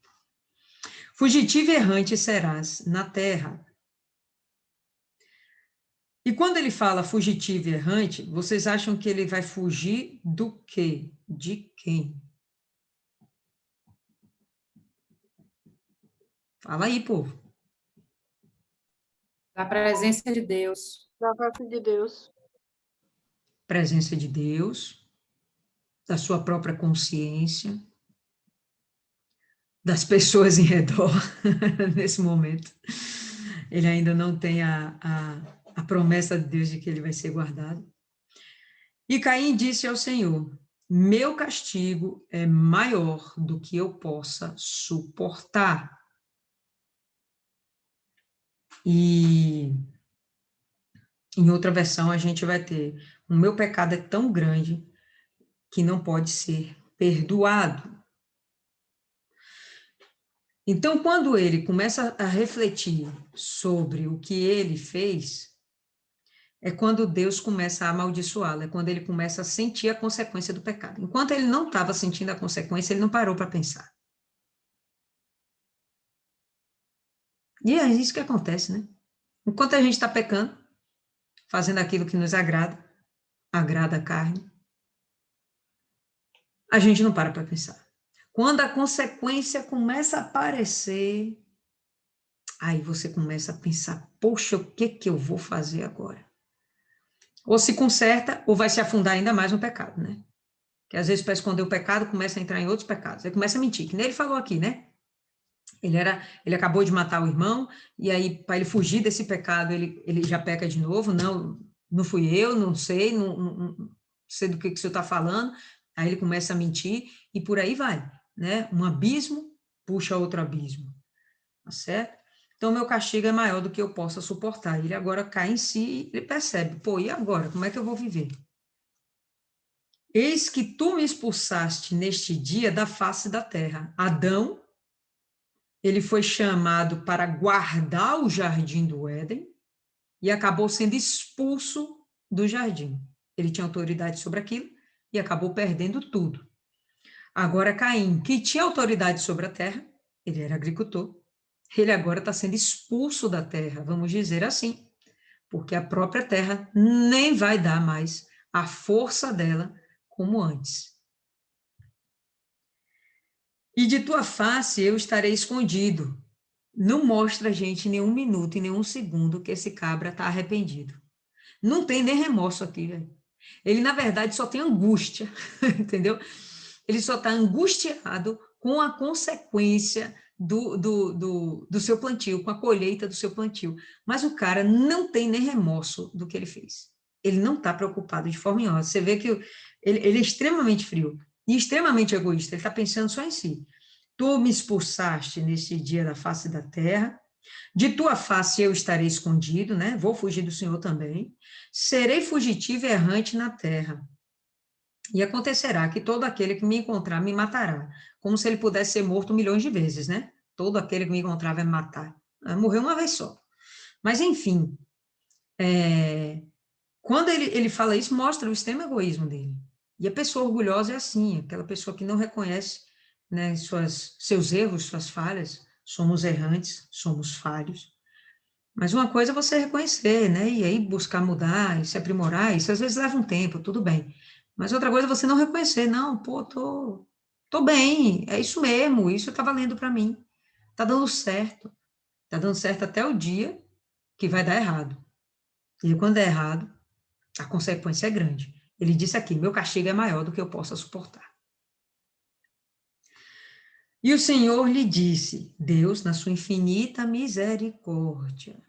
Fugitivo e errante serás na terra. E quando ele fala fugitivo e errante, vocês acham que ele vai fugir do quê? De quem? Fala aí, povo. Da presença de Deus. Da parte de Deus. Presença de Deus, da sua própria consciência, das pessoas em redor, nesse momento. Ele ainda não tem a promessa de Deus de que ele vai ser guardado. E Caim disse ao Senhor, meu castigo é maior do que eu possa suportar. E em outra versão a gente vai ter, o meu pecado é tão grande que não pode ser perdoado. Então, quando ele começa a refletir sobre o que ele fez, é quando Deus começa a amaldiçoá-lo, é quando ele começa a sentir a consequência do pecado. Enquanto ele não estava sentindo a consequência, ele não parou para pensar. E é isso que acontece, né? Enquanto a gente está pecando, fazendo aquilo que nos agrada a carne, a gente não para pensar. Quando a consequência começa a aparecer, aí você começa a pensar, poxa, o que eu vou fazer agora? Ou se conserta, ou vai se afundar ainda mais no pecado, né? Que às vezes para esconder o pecado, começa a entrar em outros pecados. Ele começa a mentir, que nem ele falou aqui, né? Ele acabou de matar o irmão, e aí, para ele fugir desse pecado, ele já peca de novo. Não fui eu, não sei, não sei do que o senhor está falando. Aí ele começa a mentir, e por aí vai, né? Um abismo puxa outro abismo, tá certo? Então, meu castigo é maior do que eu possa suportar. Ele agora cai em si, ele percebe, pô, e agora? Como é que eu vou viver? Eis que tu me expulsaste neste dia da face da terra. Adão, ele foi chamado para guardar o jardim do Éden e acabou sendo expulso do jardim. Ele tinha autoridade sobre aquilo e acabou perdendo tudo. Agora, Caim, que tinha autoridade sobre a terra, ele era agricultor, ele agora está sendo expulso da terra, vamos dizer assim, porque a própria terra nem vai dar mais a força dela como antes. E de tua face eu estarei escondido. Não mostra, gente, em nenhum minuto, em nenhum segundo que esse cabra está arrependido. Não tem nem remorso aqui, velho. Ele, na verdade, só tem angústia, entendeu? Ele só está angustiado com a consequência do seu plantio, com a colheita do seu plantio. Mas o cara não tem nem remorso do que ele fez. Ele não está preocupado de forma nenhuma. Você vê que ele é extremamente frio e extremamente egoísta. Ele está pensando só em si. Tu me expulsaste neste dia da face da terra, de tua face eu estarei escondido, né? Vou fugir do Senhor também. Serei fugitivo e errante na terra. E acontecerá que todo aquele que me encontrar me matará, como se ele pudesse ser morto milhões de vezes, né? Todo aquele que me encontrar vai me matar. Morreu uma vez só. Mas, enfim, quando ele fala isso, mostra o extremo egoísmo dele. E a pessoa orgulhosa é assim, aquela pessoa que não reconhece, né, seus erros, suas falhas. Somos errantes, somos falhos. Mas uma coisa é você reconhecer, né? E aí buscar mudar, e se aprimorar, isso às vezes leva um tempo, tudo bem. Mas outra coisa é você não reconhecer, não, pô, tô bem, é isso mesmo, isso tá valendo para mim. Tá dando certo. Tá dando certo até o dia que vai dar errado. E quando é errado, a consequência é grande. Ele disse aqui, meu castigo é maior do que eu possa suportar. E o Senhor lhe disse, Deus, na sua infinita misericórdia.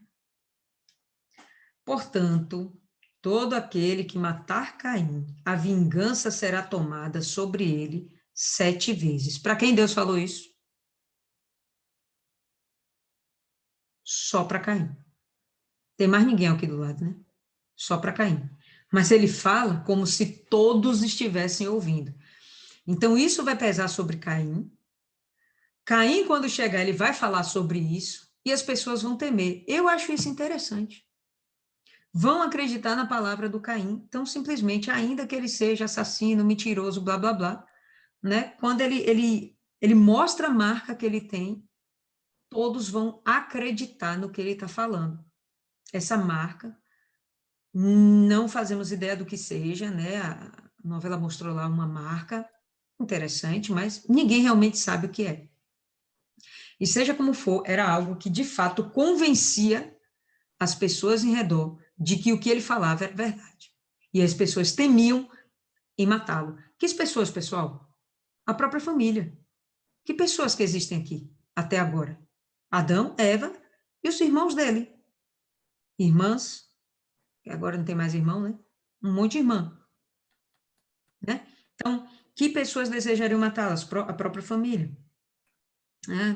Portanto, todo aquele que matar Caim, a vingança será tomada sobre ele 7 vezes. Para quem Deus falou isso? Só para Caim. Tem mais ninguém aqui do lado, né? Só para Caim. Mas ele fala como se todos estivessem ouvindo. Então, isso vai pesar sobre Caim. Caim, quando chegar, ele vai falar sobre isso e as pessoas vão temer. Eu acho isso interessante. Vão acreditar na palavra do Caim, tão simplesmente, ainda que ele seja assassino, mentiroso, blá, blá, blá, né? Quando ele mostra a marca que ele tem, todos vão acreditar no que ele está falando. Essa marca, não fazemos ideia do que seja, né? A novela mostrou lá uma marca interessante, mas ninguém realmente sabe o que é. E seja como for, era algo que, de fato, convencia as pessoas em redor de que o que ele falava era verdade. E as pessoas temiam em matá-lo. Que pessoas, pessoal? A própria família. Que pessoas que existem aqui, até agora? Adão, Eva e os irmãos dele. Irmãs, que agora não tem mais irmão, né? Um monte de irmã. Né? Então, que pessoas desejariam matá-las? A própria família.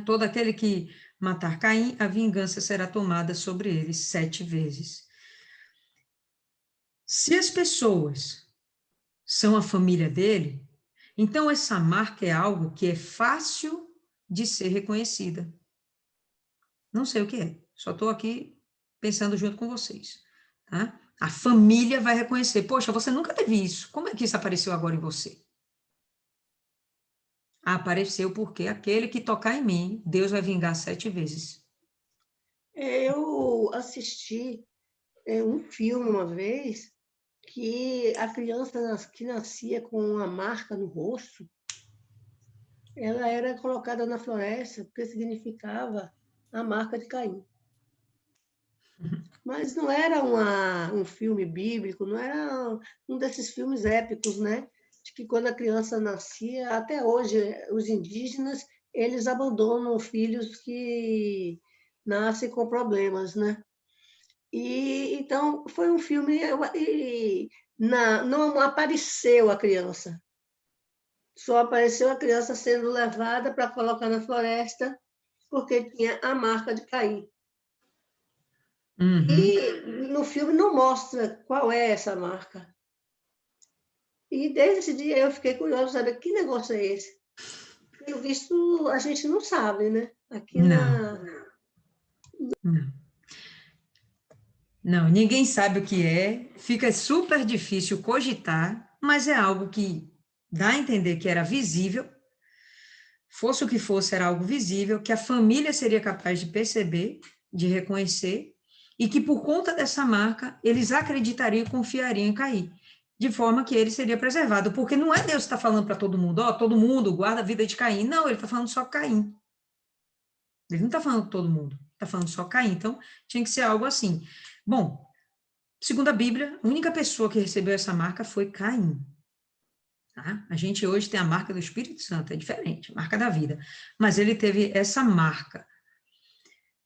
Todo aquele que matar Caim, a vingança será tomada sobre ele 7 vezes. Se as pessoas são a família dele, então essa marca é algo que é fácil de ser reconhecida. Não sei o que é, só estou aqui pensando junto com vocês. Tá? A família vai reconhecer. Poxa, você nunca teve isso. Como é que isso apareceu agora em você? Apareceu porque aquele que tocar em mim, Deus vai vingar 7 vezes. Eu assisti um filme uma vez que a criança que nascia com uma marca no rosto, ela era colocada na floresta porque significava a marca de Caim. Mas não era um filme bíblico, não era um desses filmes épicos, né? De que quando a criança nascia, até hoje, os indígenas, eles abandonam filhos que nascem com problemas, né? E então foi um filme e não apareceu a criança. Só apareceu a criança sendo levada para colocar na floresta porque tinha a marca de Caim. Uhum. E no filme não mostra qual é essa marca. E desde esse dia eu fiquei curiosa saber que negócio é esse. Pelo visto, a gente não sabe, né? Aqui Não. Não, ninguém sabe o que é, fica super difícil cogitar, mas é algo que dá a entender que era visível, fosse o que fosse, era algo visível, que a família seria capaz de perceber, de reconhecer, e que por conta dessa marca, eles acreditariam e confiariam em Caim, de forma que ele seria preservado, porque não é Deus que está falando para todo mundo, todo mundo guarda a vida de Caim, não, ele está falando só Caim. Ele não está falando todo mundo, está falando só Caim, então tinha que ser algo assim. Bom, segundo a Bíblia, a única pessoa que recebeu essa marca foi Caim. Tá? A gente hoje tem a marca do Espírito Santo, é diferente, marca da vida. Mas ele teve essa marca.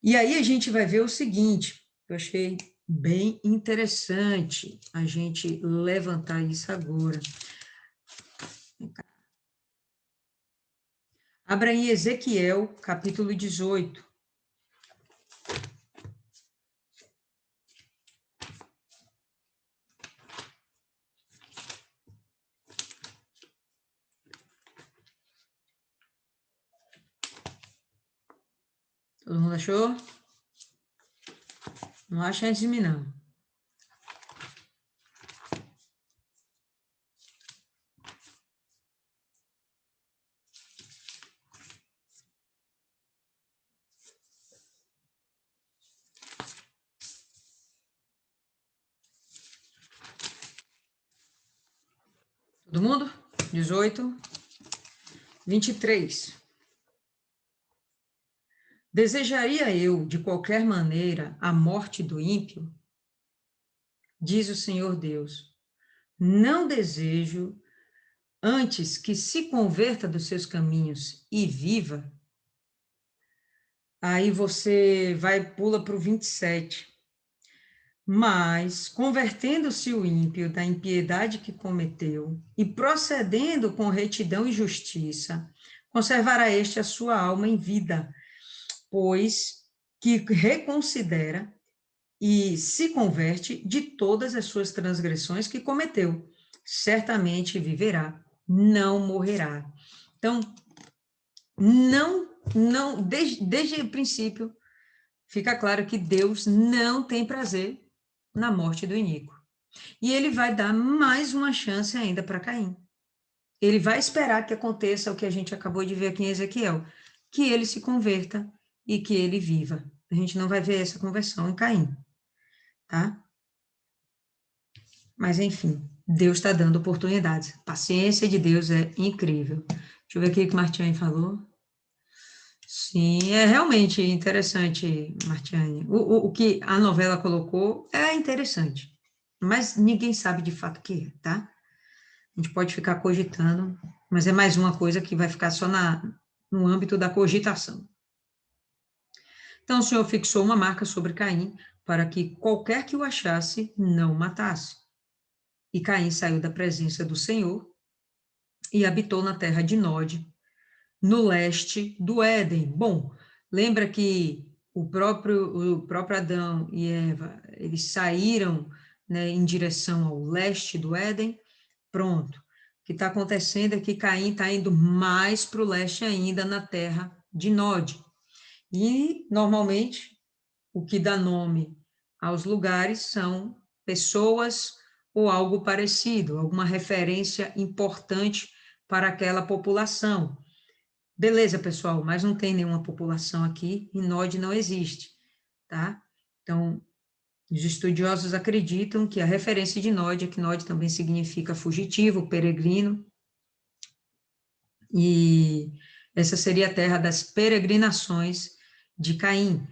E aí a gente vai ver o seguinte, eu achei bem interessante a gente levantar isso agora. Abra em Ezequiel, capítulo 18. Todo mundo achou? Não acha antes de mim, não. Todo mundo? 18, 23. Desejaria eu, de qualquer maneira, a morte do ímpio? Diz o Senhor Deus. Não desejo, antes que se converta dos seus caminhos e viva, aí você pula para o 27. Mas, convertendo-se o ímpio da impiedade que cometeu e procedendo com retidão e justiça, conservará este a sua alma em vida, pois que reconsidera e se converte de todas as suas transgressões que cometeu. Certamente viverá, não morrerá. Então, desde o princípio, fica claro que Deus não tem prazer na morte do iníquo. E ele vai dar mais uma chance ainda para Caim. Ele vai esperar que aconteça o que a gente acabou de ver aqui em Ezequiel, que ele se converta e que ele viva. A gente não vai ver essa conversão em Caim, tá? Mas, enfim, Deus está dando oportunidades. A paciência de Deus é incrível. Deixa eu ver aqui o que o Martiane falou. Sim, é realmente interessante, Martiane. O que a novela colocou é interessante, mas ninguém sabe de fato o que é, tá? A gente pode ficar cogitando, mas é mais uma coisa que vai ficar só no âmbito da cogitação. Então, o Senhor fixou uma marca sobre Caim para que qualquer que o achasse não o matasse. E Caim saiu da presença do Senhor e habitou na terra de Nod, no leste do Éden. Bom, lembra que o próprio Adão e Eva, eles saíram, né, em direção ao leste do Éden? Pronto. O que está acontecendo é que Caim está indo mais para o leste ainda, na terra de Nod. E, normalmente, o que dá nome aos lugares são pessoas ou algo parecido, alguma referência importante para aquela população. Beleza, pessoal, mas não tem nenhuma população aqui e Nod não existe, tá? Então, os estudiosos acreditam que a referência de Nod é que Nod também significa fugitivo, peregrino, e essa seria a terra das peregrinações de Caim,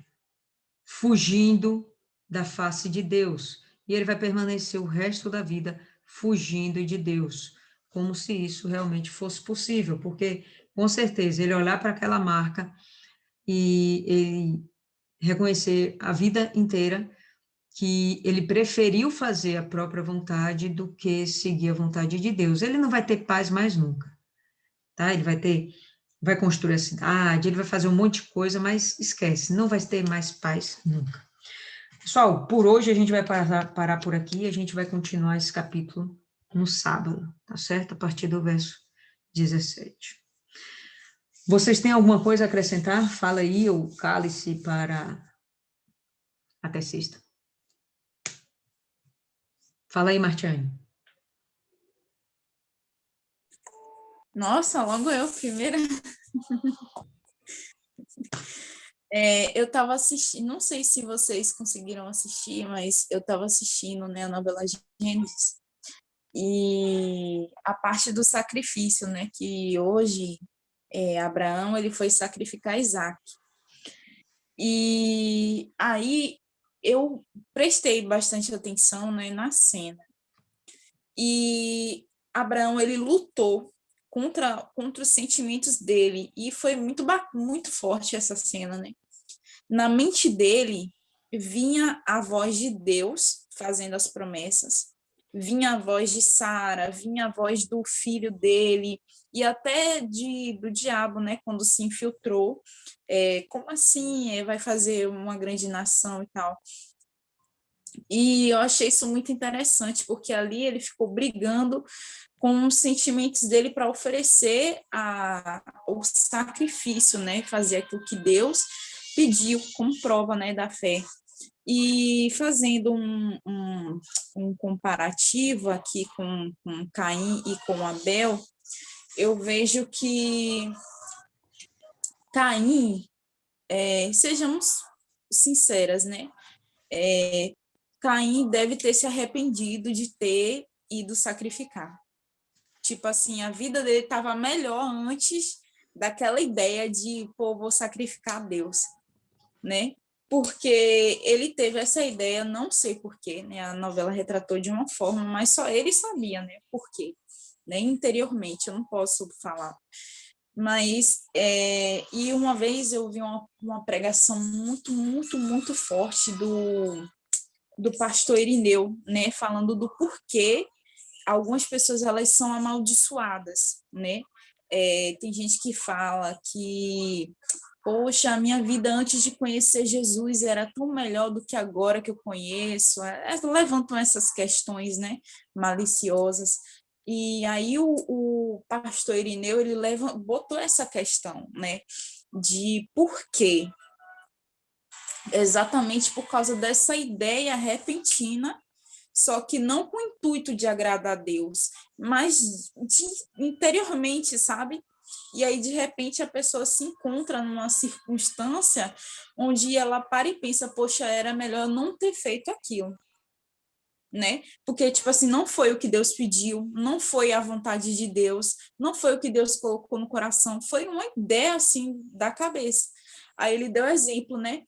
fugindo da face de Deus. E ele vai permanecer o resto da vida fugindo de Deus, como se isso realmente fosse possível, porque, com certeza, ele olhar para aquela marca e ele reconhecer a vida inteira que ele preferiu fazer a própria vontade do que seguir a vontade de Deus. Ele não vai ter paz mais nunca, tá? Ele vai construir a cidade, ele vai fazer um monte de coisa, mas esquece, não vai ter mais paz nunca. Pessoal, por hoje a gente vai parar por aqui, a gente vai continuar esse capítulo no sábado, tá certo? A partir do verso 17. Vocês têm alguma coisa a acrescentar? Fala aí, ou cale-se para até sexta. Fala aí, Martiane. Nossa, logo eu, primeira. Eu estava assistindo, não sei se vocês conseguiram assistir, mas eu estava assistindo, né, a novela Gênesis, e a parte do sacrifício, né, que hoje Abraão ele foi sacrificar Isaac. E aí eu prestei bastante atenção, né, na cena. E Abraão ele lutou contra os sentimentos dele e foi muito forte essa cena, né? Na mente dele vinha a voz de Deus fazendo as promessas, vinha a voz de Sara, vinha a voz do filho dele e até do diabo, né? Quando se infiltrou, como assim vai fazer uma grande nação e tal? E eu achei isso muito interessante, porque ali ele ficou brigando com os sentimentos dele para oferecer o sacrifício, né? Fazer aquilo que Deus pediu como prova, né, da fé. E fazendo um comparativo aqui com Caim e com Abel, eu vejo que Caim, sejamos sinceras, né? Caim deve ter se arrependido de ter ido sacrificar. Tipo assim, a vida dele estava melhor antes daquela ideia de, pô, vou sacrificar a Deus, né? Porque ele teve essa ideia, não sei porquê, né? A novela retratou de uma forma, mas só ele sabia, né? Por quê? né? Interiormente, eu não posso falar. Mas, e uma vez eu vi uma pregação muito, muito, muito forte do pastor Irineu, né? Falando do porquê algumas pessoas elas são amaldiçoadas, né? Tem gente que fala que, poxa, a minha vida antes de conhecer Jesus era tão melhor do que agora que eu conheço. Levantam essas questões, né, maliciosas. E aí o pastor Irineu, ele botou essa questão, né, de por quê? Exatamente por causa dessa ideia repentina, só que não com o intuito de agradar a Deus, mas interiormente, sabe? E aí, de repente, a pessoa se encontra numa circunstância onde ela para e pensa, poxa, era melhor eu não ter feito aquilo, né? Porque, tipo assim, não foi o que Deus pediu, não foi a vontade de Deus, não foi o que Deus colocou no coração, foi uma ideia, assim, da cabeça. Aí ele deu exemplo, né,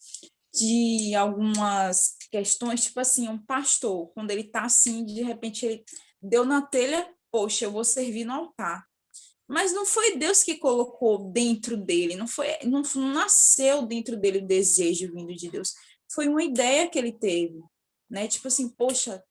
de algumas questões, tipo assim, um pastor, quando ele tá assim, de repente ele deu na telha, poxa, eu vou servir no altar. Mas não foi Deus que colocou dentro dele, não nasceu dentro dele o desejo vindo de Deus. Foi uma ideia que ele teve, né? Tipo assim, poxa,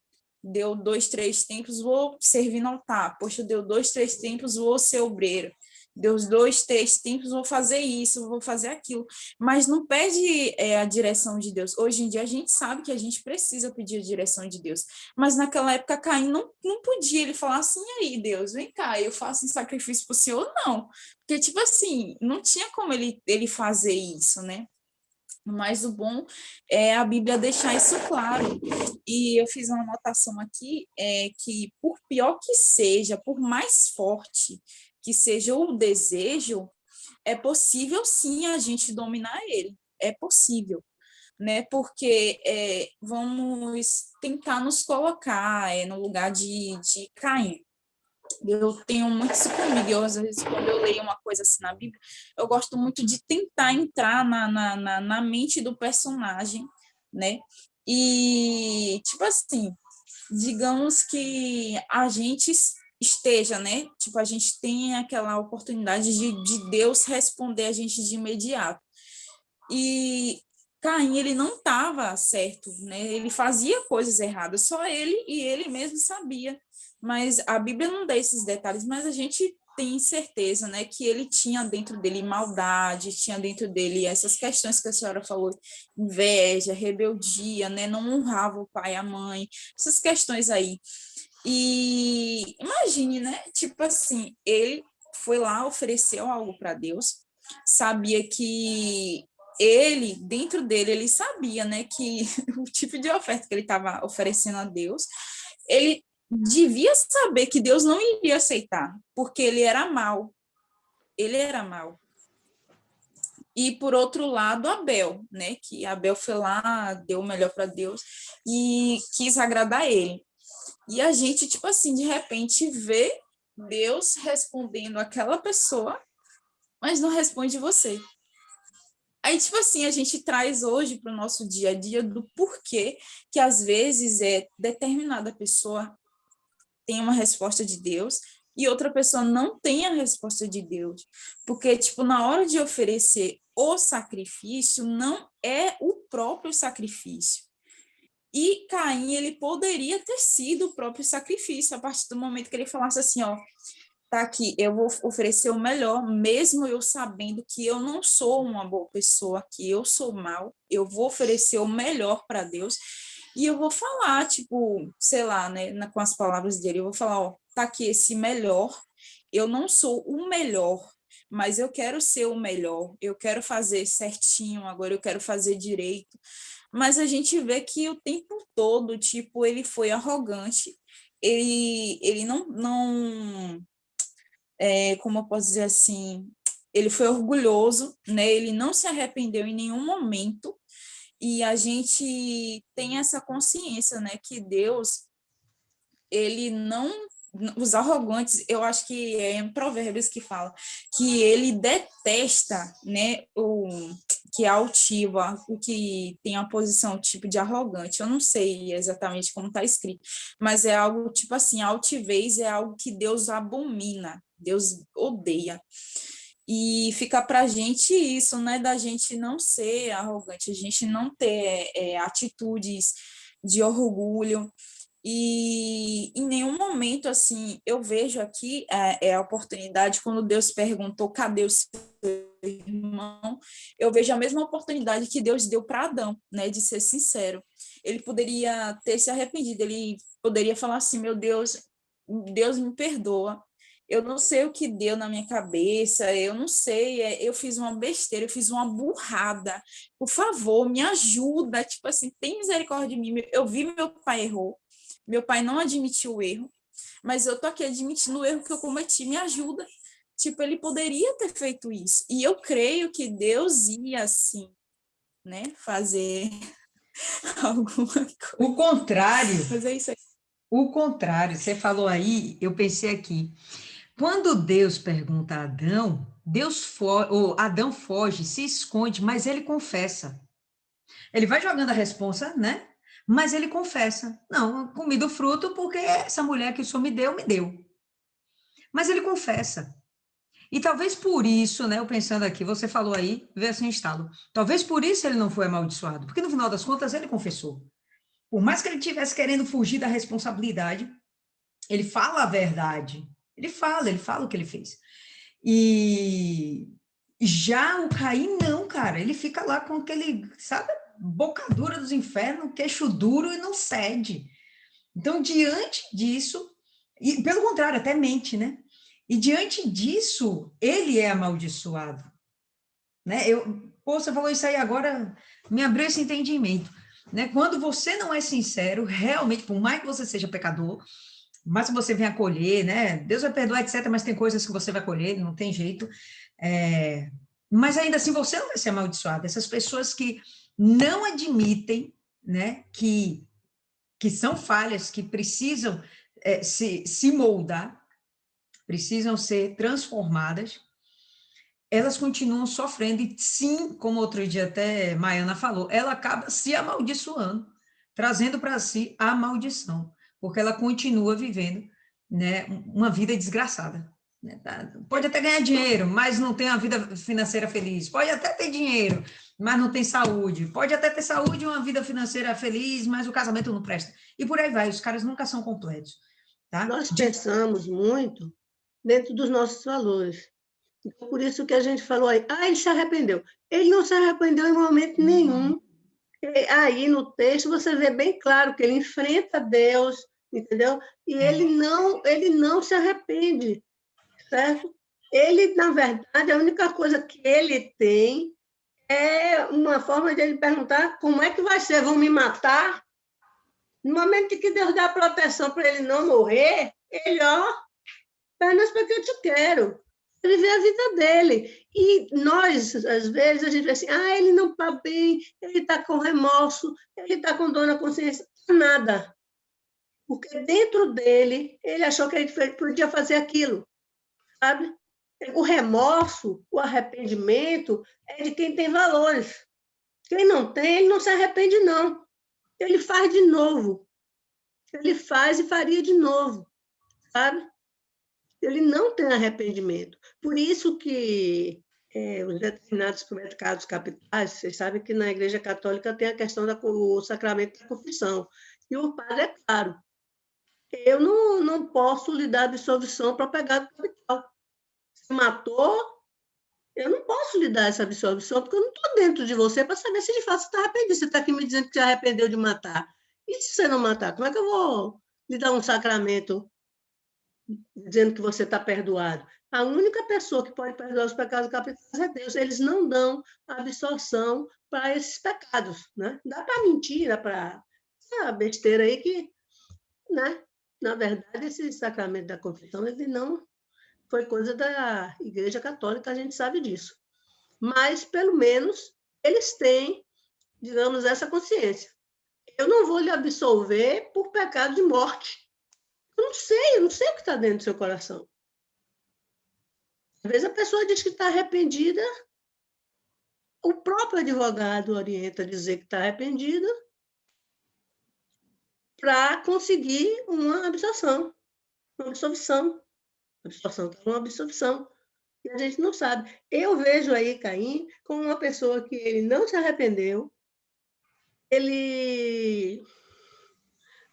deu 2, 3 tempos, vou servir no altar. Poxa, deu 2, 3 tempos, vou ser obreiro. Deu 2, 3 tempos, vou fazer isso, vou fazer aquilo. Mas não pede a direção de Deus. Hoje em dia a gente sabe que a gente precisa pedir a direção de Deus. Mas naquela época Caim não podia. Ele falar assim, e aí, Deus, vem cá, eu faço um sacrifício para o Senhor? Não. Porque, tipo assim, não tinha como ele fazer isso, né? Mas o bom é a Bíblia deixar isso claro. E eu fiz uma anotação aqui, que por pior que seja, por mais forte que seja o desejo, é possível sim a gente dominar ele. É possível, né? Porque vamos tentar nos colocar no lugar de Caim. Eu tenho muito isso comigo, às vezes, quando eu leio uma coisa assim na Bíblia, eu gosto muito de tentar entrar na mente do personagem, né? E, tipo assim, digamos que a gente esteja, né? Tipo, a gente tem aquela oportunidade de Deus responder a gente de imediato. E Caim, ele não estava certo, né? Ele fazia coisas erradas, só ele e ele mesmo sabia. Mas a Bíblia não dá esses detalhes, mas a gente tem certeza, né, que ele tinha dentro dele maldade, tinha dentro dele essas questões que a senhora falou, inveja, rebeldia, né, não honrava o pai e a mãe, essas questões aí. E imagine, né, tipo assim, ele foi lá, ofereceu algo para Deus, sabia que ele, dentro dele, ele sabia, né, que o tipo de oferta que ele estava oferecendo a Deus, ele devia saber que Deus não iria aceitar, porque ele era mau. Ele era mau. E, por outro lado, Abel, né, que Abel foi lá, deu o melhor para Deus e quis agradar ele. E a gente, tipo assim, de repente vê Deus respondendo aquela pessoa, mas não responde você. Aí, tipo assim, a gente traz hoje para o nosso dia a dia do porquê que, às vezes, determinada pessoa tem uma resposta de Deus e outra pessoa não tem a resposta de Deus. Porque, tipo, na hora de oferecer o sacrifício, não é o próprio sacrifício. E Caim, ele poderia ter sido o próprio sacrifício, a partir do momento que ele falasse assim, ó, tá aqui, eu vou oferecer o melhor, mesmo eu sabendo que eu não sou uma boa pessoa, que eu sou mal, eu vou oferecer o melhor para Deus, e eu vou falar, tipo, sei lá, né, com as palavras dele, eu vou falar, ó, tá aqui esse melhor, eu não sou o melhor, mas eu quero ser o melhor, eu quero fazer certinho, agora eu quero fazer direito, mas a gente vê que o tempo todo, tipo, ele foi arrogante, ele não como eu posso dizer assim, ele foi orgulhoso, né? Ele não se arrependeu em nenhum momento, e a gente tem essa consciência, né, que Deus, ele não os arrogantes, eu acho que é em Provérbios que fala que ele detesta, né, o que é altivo, o que tem a posição tipo de arrogante. Eu não sei exatamente como está escrito, mas é algo tipo assim, a altivez é algo que Deus abomina, Deus odeia. E fica para a gente isso, né, da gente não ser arrogante, a gente não ter atitudes de orgulho. E em nenhum momento, assim, eu vejo aqui a oportunidade, quando Deus perguntou, cadê o seu irmão? Eu vejo a mesma oportunidade que Deus deu para Adão, né, de ser sincero. Ele poderia ter se arrependido, ele poderia falar assim, meu Deus, Deus me perdoa, eu não sei o que deu na minha cabeça, eu não sei, eu fiz uma besteira, eu fiz uma burrada, por favor, me ajuda, tipo assim, tem misericórdia de mim, eu vi meu pai errou, meu pai não admitiu o erro, mas eu tô aqui admitindo o erro que eu cometi, me ajuda. Tipo, ele poderia ter feito isso. E eu creio que Deus ia, assim, né, fazer alguma coisa. O contrário, Mas é isso aí. o contrário, você falou aí, eu pensei aqui. Quando Deus pergunta a Adão, Adão foge, se esconde, mas ele confessa. Ele vai jogando a responsa, né? Mas ele confessa. Não, eu comi do fruto porque essa mulher que o Senhor me deu, me deu. Mas ele confessa. E talvez por isso, né, eu pensando aqui, você falou aí, veio assim um estalo. Talvez por isso ele não foi amaldiçoado, porque no final das contas ele confessou. Por mais que ele estivesse querendo fugir da responsabilidade, ele fala a verdade. Ele fala o que ele fez. E já o Caim não, cara, ele fica lá com aquele, sabe, boca dura dos infernos, queixo duro e não cede. Então, diante disso, e pelo contrário, até mente, né? E diante disso, ele é amaldiçoado, né? Você falou isso aí agora, me abriu esse entendimento, né? Quando você não é sincero, realmente, por mais que você seja pecador, mas se você vem acolher, né? Deus vai perdoar, etc., mas tem coisas que você vai colher, não tem jeito. Mas ainda assim você não vai ser amaldiçoado. Essas pessoas que não admitem, né, que são falhas, que precisam se moldar, precisam ser transformadas, elas continuam sofrendo, e sim, como outro dia até Maiana falou, ela acaba se amaldiçoando, trazendo para si a maldição, porque ela continua vivendo, né, uma vida desgraçada. Né? Pode até ganhar dinheiro, mas não tem uma vida financeira feliz. Pode até ter dinheiro, mas não tem saúde. Pode até ter saúde e uma vida financeira feliz, mas o casamento não presta. E por aí vai, os caras nunca são completos. Tá? Nós pensamos muito dentro dos nossos valores. Então, por isso que a gente falou aí, ele se arrependeu. Ele não se arrependeu em momento nenhum. Aí no texto você vê bem claro que ele enfrenta Deus, entendeu? E ele não se arrepende, certo? Ele, na verdade, a única coisa que ele tem é uma forma de ele perguntar como é que vai ser, vão me matar? No momento em que Deus dá proteção para ele não morrer, ele, apenas porque eu te quero. Viver a vida dele. E nós, às vezes, a gente vê assim, ele não está bem, ele está com remorso, ele está com dor na consciência. Nada. Porque dentro dele, ele achou que ele podia fazer aquilo, sabe? O remorso, o arrependimento é de quem tem valores. Quem não tem, ele não se arrepende, não. Ele faz de novo. Ele faz e faria de novo, sabe? Ele não tem arrependimento. Por isso que os determinados pecados capitais, vocês sabem que na Igreja Católica tem a questão do sacramento da confissão. E o padre é claro. Eu não posso lhe dar absolvição para pecado capital. Se matou, eu não posso lhe dar essa absolvição, porque eu não estou dentro de você para saber se de fato você está arrependido. Você está aqui me dizendo que se arrependeu de matar. E se você não matar, como é que eu vou lhe dar um sacramento dizendo que você está perdoado? A única pessoa que pode perdoar os pecados capitais é Deus. Eles não dão absorção para esses pecados, né? Dá para mentir, dá para essa besteira aí que, né? Na verdade, esse sacramento da confissão, ele não foi coisa da Igreja Católica, a gente sabe disso. Mas, pelo menos, eles têm, digamos, essa consciência. Eu não vou lhe absolver por pecado de morte. Eu não sei o que está dentro do seu coração. Às vezes a pessoa diz que está arrependida, o próprio advogado orienta a dizer que está arrependido para conseguir uma absolução, uma absolvição. Absorção que é uma absolvição. E a gente não sabe. Eu vejo aí Caim como uma pessoa que ele não se arrependeu, ele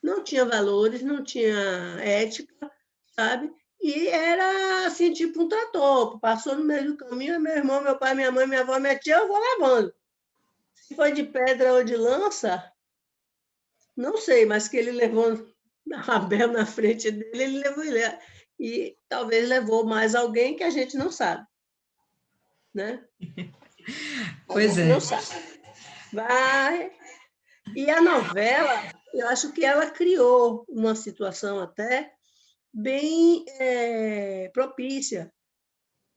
não tinha valores, não tinha ética, sabe? E era assim, tipo um trator. Passou no meio do caminho, meu irmão, meu pai, minha mãe, minha avó, minha tia, eu vou levando. Se foi de pedra ou de lança, não sei, mas que ele levou Abel na frente dele, ele levou ele. E talvez levou mais alguém que a gente não sabe, né? Pois é. Não sabe. Vai. E a novela, eu acho que ela criou uma situação até bem propícia,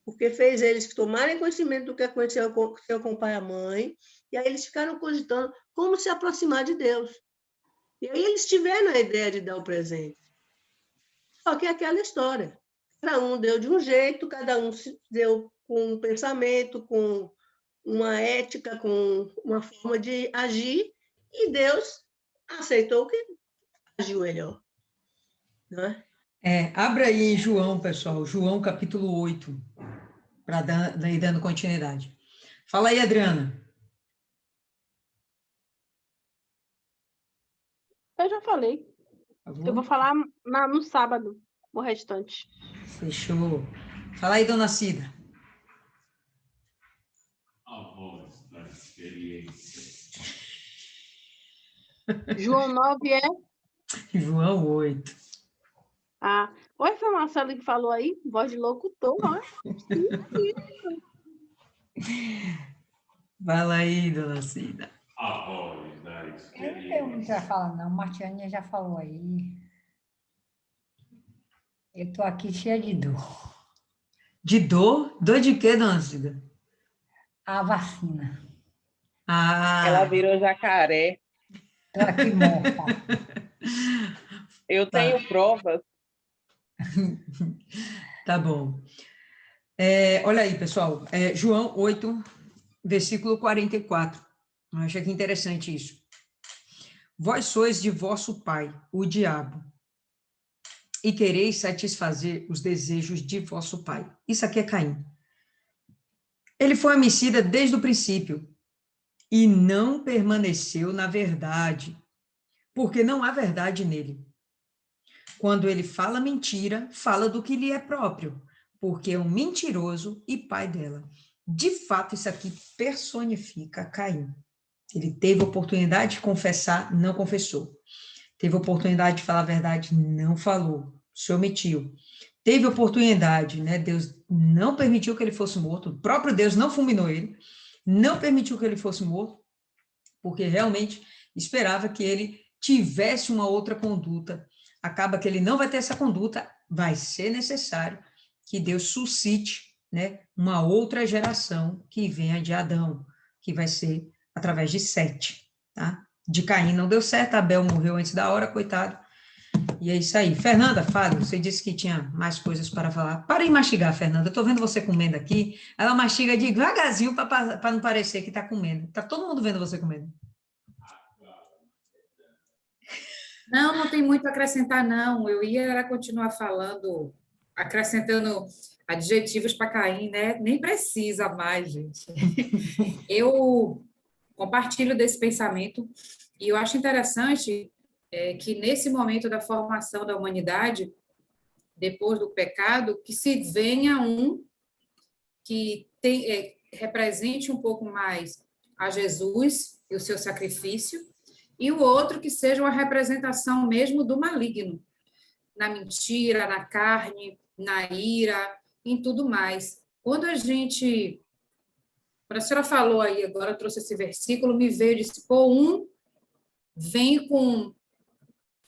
porque fez eles tomarem conhecimento do que aconteceu com o pai e a mãe, e aí eles ficaram cogitando como se aproximar de Deus. E aí eles tiveram a ideia de dar o presente. Só que é aquela história. Cada um deu de um jeito, cada um se deu com um pensamento, com uma ética, com uma forma de agir, e Deus aceitou que agiu melhor. Não é? Abra aí em João, pessoal, João capítulo 8, para ir dando continuidade. Fala aí, Adriana. Eu já falei. Por Eu favor. vou falar no sábado, o restante. Fechou. Fala aí, dona Cida. A voz da experiência. João 9 é... João 8. Ah, oi, foi a Marcela que falou aí, voz de locutor, ó. Fala aí, dona Cida. A voz da Eu não tenho muito experiência. a falar, não. Martiane já falou aí. Eu estou aqui cheia de dor. De dor? Dor de quê, dona Cida? A vacina. Ela Ah, virou jacaré. Estou aqui morta. Eu Tá. tenho provas. tá bom. Olha aí, pessoal. João 8, versículo 44. Eu acho que interessante isso. Vós sois de vosso pai, o diabo, e quereis satisfazer os desejos de vosso pai. Isso aqui é Caim. Ele foi homicida desde o princípio e não permaneceu na verdade, porque não há verdade nele. Quando ele fala mentira, fala do que lhe é próprio, porque é um mentiroso e pai dela. De fato, isso aqui personifica Caim. Ele teve oportunidade de confessar, não confessou. Teve oportunidade de falar a verdade, não falou, se omitiu. Teve oportunidade, né? Deus não permitiu que ele fosse morto, o próprio Deus não fulminou ele, não permitiu que ele fosse morto, porque realmente esperava que ele tivesse uma outra conduta. Acaba que ele não vai ter essa conduta, vai ser necessário que Deus suscite, né, uma outra geração que venha de Adão, que vai ser através de Sete, tá? De Caim não deu certo, Abel morreu antes da hora, coitado. E é isso aí. Fernanda, fale, você disse que tinha mais coisas para falar. Para de mastigar, Fernanda. Eu estou vendo você comendo aqui. Ela mastiga devagarzinho para não parecer que está comendo. Está todo mundo vendo você comendo. Não tem muito a acrescentar, não. Eu ia continuar falando, acrescentando adjetivos para Caim, né? Nem precisa mais, gente. Eu compartilho desse pensamento e eu acho interessante que nesse momento da formação da humanidade, depois do pecado, que se venha um que represente um pouco mais a Jesus e o seu sacrifício, e o outro que seja uma representação mesmo do maligno, na mentira, na carne, na ira, em tudo mais. Quando a senhora falou aí agora, trouxe esse versículo, me veio e disse, um vem com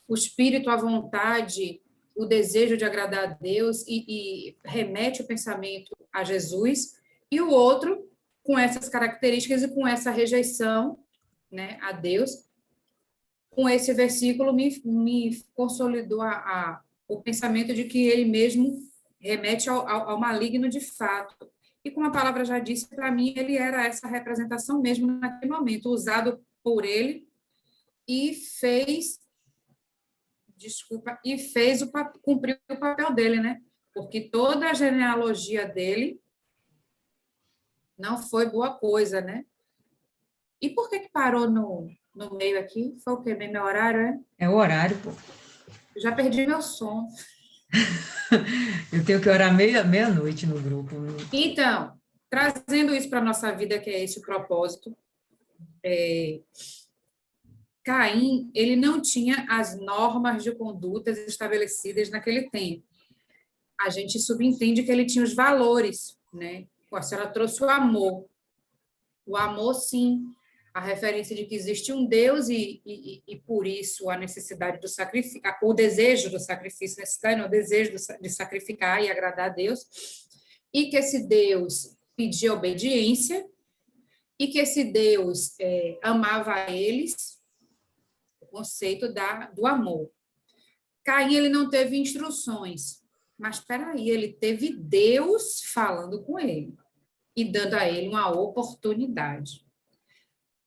o espírito, a vontade, o desejo de agradar a Deus e remete o pensamento a Jesus, e o outro com essas características e com essa rejeição, né, a Deus. Com esse versículo me consolidou a o pensamento de que ele mesmo remete ao maligno de fato. E como a palavra já disse, para mim, ele era essa representação mesmo naquele momento, usado por ele e fez, cumpriu o papel dele, né? Porque toda a genealogia dele não foi boa coisa, né? E por que parou no meio aqui? Foi o quê? Meio meu horário, é? É o horário, pô. Eu já perdi meu som. Eu tenho que orar meia-noite no grupo. Então, trazendo isso para a nossa vida, que é esse o propósito, Caim, ele não tinha as normas de condutas estabelecidas naquele tempo. A gente subentende que ele tinha os valores, né? A senhora trouxe o amor. O amor, sim, a referência de que existe um Deus e por isso a necessidade do sacrifício, o desejo do sacrifício, necessidade, não, o desejo de sacrificar e agradar a Deus, e que esse Deus pedia obediência, e que esse Deus amava a eles, o conceito do amor. Caim, ele não teve instruções, mas espera aí, ele teve Deus falando com ele e dando a ele uma oportunidade.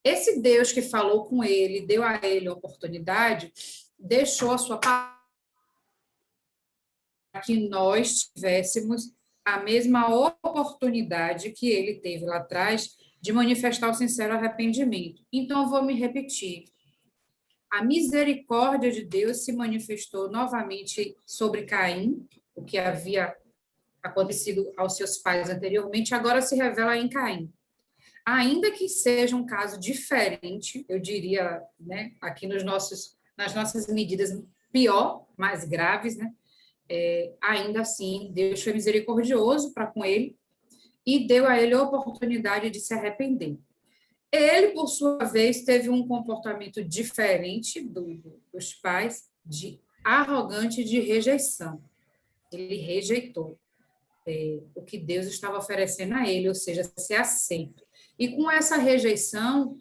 Esse Deus que falou com ele, deu a ele a oportunidade, deixou a sua palavra para que nós tivéssemos a mesma oportunidade que ele teve lá atrás de manifestar o sincero arrependimento. Então, eu vou me repetir. A misericórdia de Deus se manifestou novamente sobre Caim, o que havia acontecido aos seus pais anteriormente, agora se revela em Caim. Ainda que seja um caso diferente, eu diria, né, aqui nas nossas medidas pior, mais graves, né, ainda assim, Deus foi misericordioso para com ele e deu a ele a oportunidade de se arrepender. Ele, por sua vez, teve um comportamento diferente dos pais, de arrogante, de rejeição. Ele rejeitou o que Deus estava oferecendo a ele, ou seja, ser aceito. E com essa rejeição,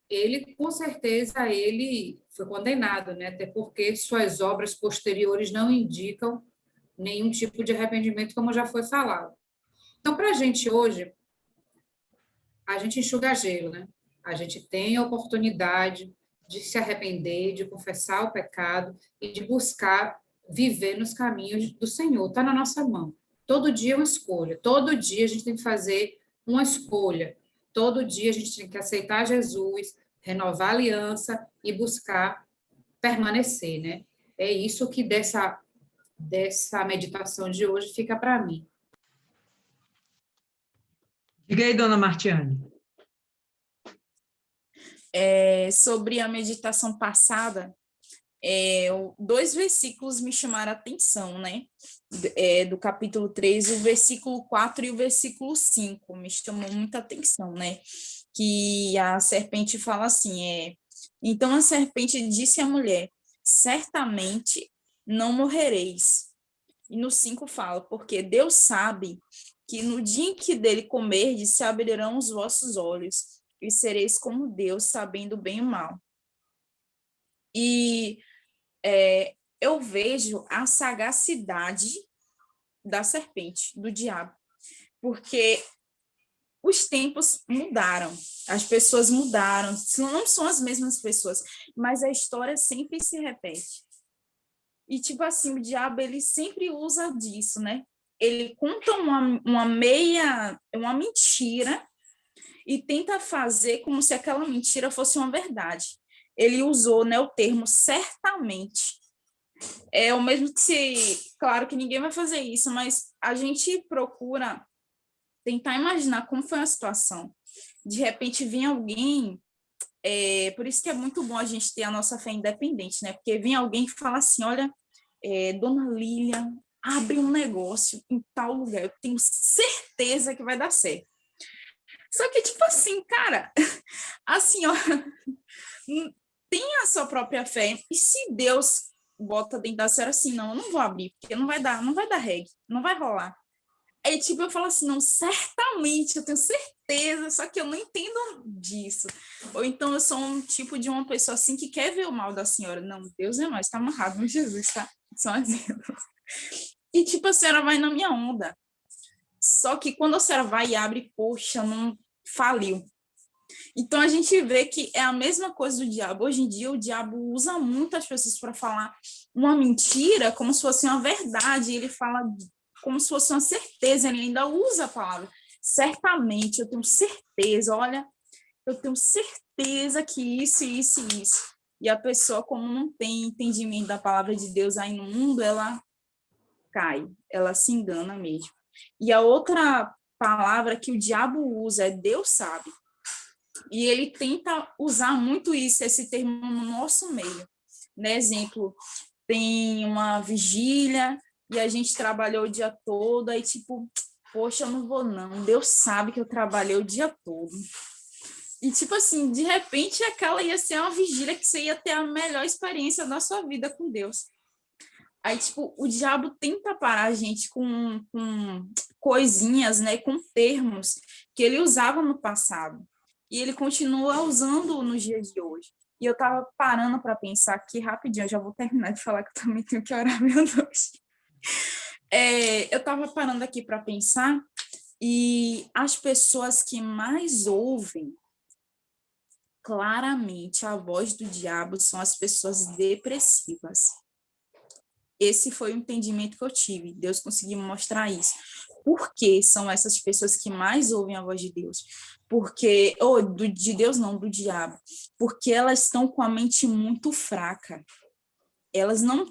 ele, com certeza, ele foi condenado, né? Até porque suas obras posteriores não indicam nenhum tipo de arrependimento, como já foi falado. Então, para a gente hoje, a gente enxuga gelo, né? A gente tem a oportunidade de se arrepender, de confessar o pecado e de buscar viver nos caminhos do Senhor. Está na nossa mão. Todo dia é uma escolha. Todo dia a gente tem que fazer uma escolha. Todo dia a gente tem que aceitar Jesus, renovar a aliança e buscar permanecer, né? É isso que dessa meditação de hoje fica para mim. Diga aí, dona Martiane. Sobre a meditação passada, 2 versículos me chamaram a atenção, né? Do capítulo 3, o versículo 4 e o versículo 5 me chamou muita atenção, né? Que a serpente fala assim, então a serpente disse à mulher, certamente não morrereis. E no 5 fala, porque Deus sabe que no dia em que dele comerdes, se abrirão os vossos olhos, e sereis como Deus, sabendo o bem e o mal. E eu vejo a sagacidade da serpente, do diabo, porque os tempos mudaram, as pessoas mudaram, não são as mesmas pessoas, mas a história sempre se repete. E, tipo assim, o diabo, ele sempre usa disso, né? Ele conta uma mentira e tenta fazer como se aquela mentira fosse uma verdade. Ele usou, né, o termo certamente. O mesmo que claro que ninguém vai fazer isso, mas a gente procura tentar imaginar como foi a situação. De repente vem alguém, por isso que é muito bom a gente ter a nossa fé independente, né? Porque vem alguém que fala assim, olha, Dona Lilian, abre um negócio em tal lugar, eu tenho certeza que vai dar certo. Só que, tipo assim, cara, a senhora tem a sua própria fé, e se Deus bota dentro da senhora assim, não, eu não vou abrir, porque não vai dar reggae, não vai rolar. Aí, tipo, eu falo assim, não, certamente, eu tenho certeza, só que eu não entendo disso. Ou então eu sou um tipo de uma pessoa assim que quer ver o mal da senhora. Não, Deus é mais, tá amarrado, meu Jesus, tá? são exemplos. E, tipo, a senhora vai na minha onda. Só que quando a senhora vai e abre, poxa, não faliu. Então, a gente vê que é a mesma coisa do diabo. Hoje em dia, o diabo usa muito as pessoas para falar uma mentira como se fosse uma verdade. Ele fala como se fosse uma certeza. Ele ainda usa a palavra. Certamente, eu tenho certeza. Olha, eu tenho certeza que isso, isso e isso. E a pessoa, como não tem entendimento da palavra de Deus aí no mundo, ela cai, ela se engana mesmo. E a outra palavra que o diabo usa é Deus sabe. E ele tenta usar muito isso, esse termo no nosso meio. Né? Exemplo, tem uma vigília e a gente trabalhou o dia todo, aí tipo, poxa, eu não vou não, Deus sabe que eu trabalhei o dia todo. E tipo assim, de repente aquela ia ser uma vigília que você ia ter a melhor experiência da sua vida com Deus. Aí, tipo, o diabo tenta parar a gente com coisinhas, né, com termos que ele usava no passado. E ele continua usando nos dias de hoje. E eu tava parando para pensar aqui rapidinho, eu já vou terminar de falar que eu também tenho que orar meia noite. Eu tava parando aqui para pensar e as pessoas que mais ouvem claramente a voz do diabo são as pessoas depressivas. Esse foi o entendimento que eu tive. Deus conseguiu me mostrar isso. Por que são essas pessoas que mais ouvem a voz de Deus? Porque, de Deus não, do diabo. Porque elas estão com a mente muito fraca. Elas não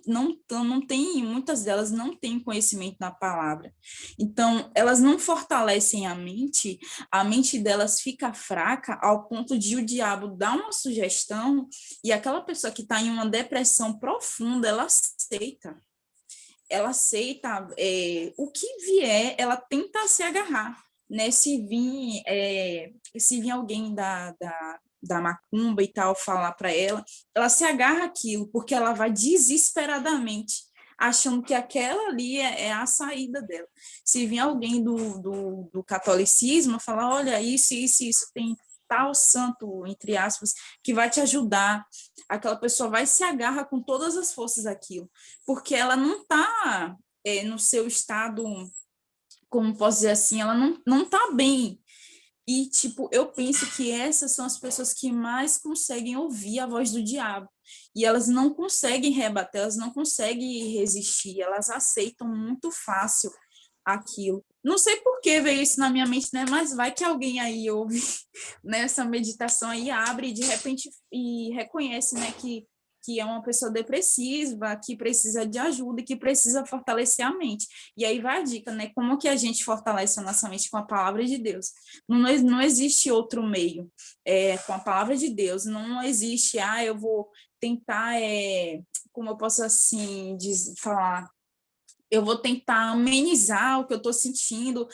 têm, muitas delas não têm conhecimento da palavra. Então, elas não fortalecem a mente delas fica fraca ao ponto de o diabo dar uma sugestão e aquela pessoa que está em uma depressão profunda, ela aceita. Ela aceita o que vier, ela tenta se agarrar. Né? Se vir alguém da macumba e tal, falar para ela se agarra aquilo, porque ela vai desesperadamente, achando que aquela ali é a saída dela. Se vir alguém do catolicismo, falar, olha, isso, tem tal santo, entre aspas, que vai te ajudar, aquela pessoa vai se agarra com todas as forças daquilo, porque ela não está no seu estado, como posso dizer assim, ela não está bem. E, tipo, eu penso que essas são as pessoas que mais conseguem ouvir a voz do diabo. E elas não conseguem rebater, elas não conseguem resistir, elas aceitam muito fácil aquilo. Não sei por que veio isso na minha mente, né? Mas vai que alguém aí ouve nessa meditação aí, abre e de repente e reconhece, né, que é uma pessoa depressiva, que precisa de ajuda e que precisa fortalecer a mente. E aí vai a dica, né? Como que a gente fortalece a nossa mente com a palavra de Deus? Não existe outro meio com a palavra de Deus. Não existe, eu vou tentar, como eu posso assim falar, eu vou tentar amenizar o que eu estou sentindo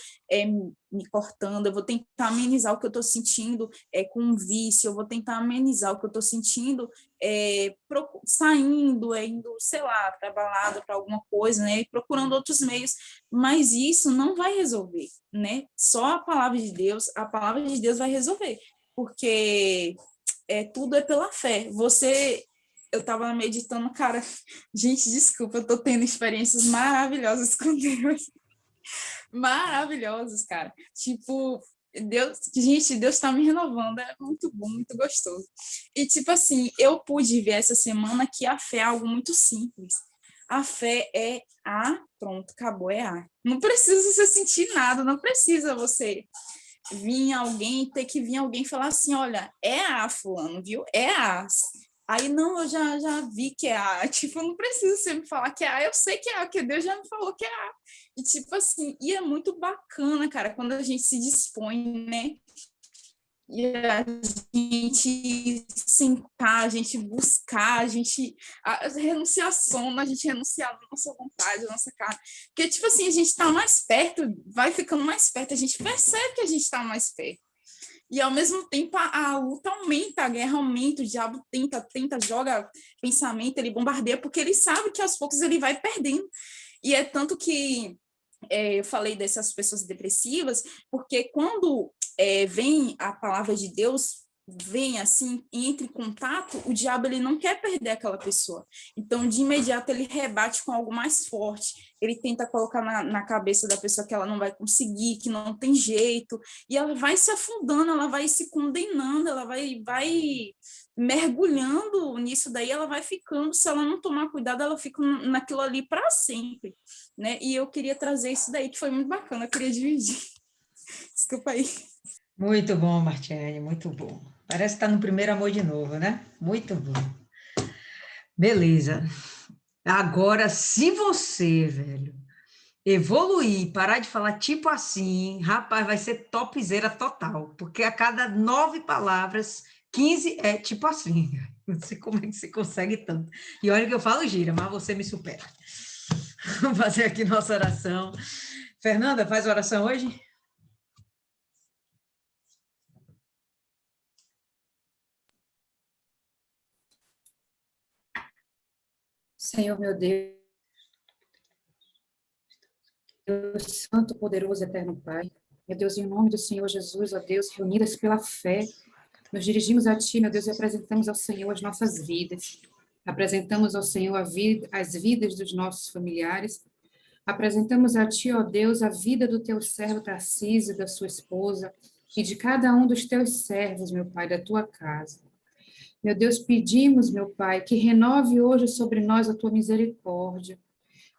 me cortando, eu vou tentar amenizar o que eu estou sentindo com um vício, eu vou tentar amenizar o que eu estou sentindo saindo, indo, sei lá, para balada, para alguma coisa, né, e procurando outros meios, mas isso não vai resolver, né? Só a palavra de Deus vai resolver, porque tudo é pela fé. Eu estava meditando, cara, gente, desculpa, eu estou tendo experiências maravilhosas com Deus. Maravilhosas, cara. Tipo, Deus está me renovando, é muito bom, muito gostoso. E, tipo assim, eu pude ver essa semana que a fé é algo muito simples. A fé é pronto, acabou, Não precisa você sentir nada, não precisa você ter que vir alguém falar assim, olha, fulano, viu? Aí, não, eu já vi que é tipo, não precisa você me falar que é eu sei que é porque Deus já me falou que é E, tipo assim, é muito bacana, cara, quando a gente se dispõe, né? E a gente sentar, a gente buscar, a renunciar a sono, a gente renunciar a nossa vontade, a nossa carne. Porque, tipo assim, a gente tá mais perto, vai ficando mais perto, a gente percebe que a gente tá mais perto. E, ao mesmo tempo, a luta aumenta, a guerra aumenta, o diabo tenta, joga pensamento, ele bombardeia, porque ele sabe que aos poucos ele vai perdendo. E é tanto que eu falei dessas pessoas depressivas, porque quando vem a palavra de Deus vem assim, entre em contato, o diabo ele não quer perder aquela pessoa. Então, de imediato, ele rebate com algo mais forte. Ele tenta colocar na cabeça da pessoa que ela não vai conseguir, que não tem jeito, e ela vai se afundando, ela vai se condenando, ela vai mergulhando nisso daí, ela vai ficando, se ela não tomar cuidado, ela fica naquilo ali para sempre, né? E eu queria trazer isso daí, que foi muito bacana, eu queria dividir. Desculpa aí. Muito bom, Martiane, muito bom. Parece que está no primeiro amor de novo, né? Muito bom. Beleza. Agora, se você, velho, evoluir, parar de falar tipo assim, rapaz, vai ser topzera total, porque a cada 9 palavras, 15 é tipo assim. Não sei como é que você consegue tanto. E olha que eu falo gira, mas você me supera. Vamos fazer aqui nossa oração. Fernanda, faz oração hoje? Senhor, meu Deus, Santo, poderoso, eterno Pai. Meu Deus, em nome do Senhor Jesus, ó Deus, reunidas pela fé, nos dirigimos a Ti, meu Deus, e apresentamos ao Senhor as nossas vidas. Apresentamos ao Senhor as vidas dos nossos familiares. Apresentamos a Ti, ó Deus, a vida do Teu servo Tarcísio, da sua esposa, e de cada um dos Teus servos, meu Pai, da Tua casa. Meu Deus, pedimos, meu Pai, que renove hoje sobre nós a Tua misericórdia.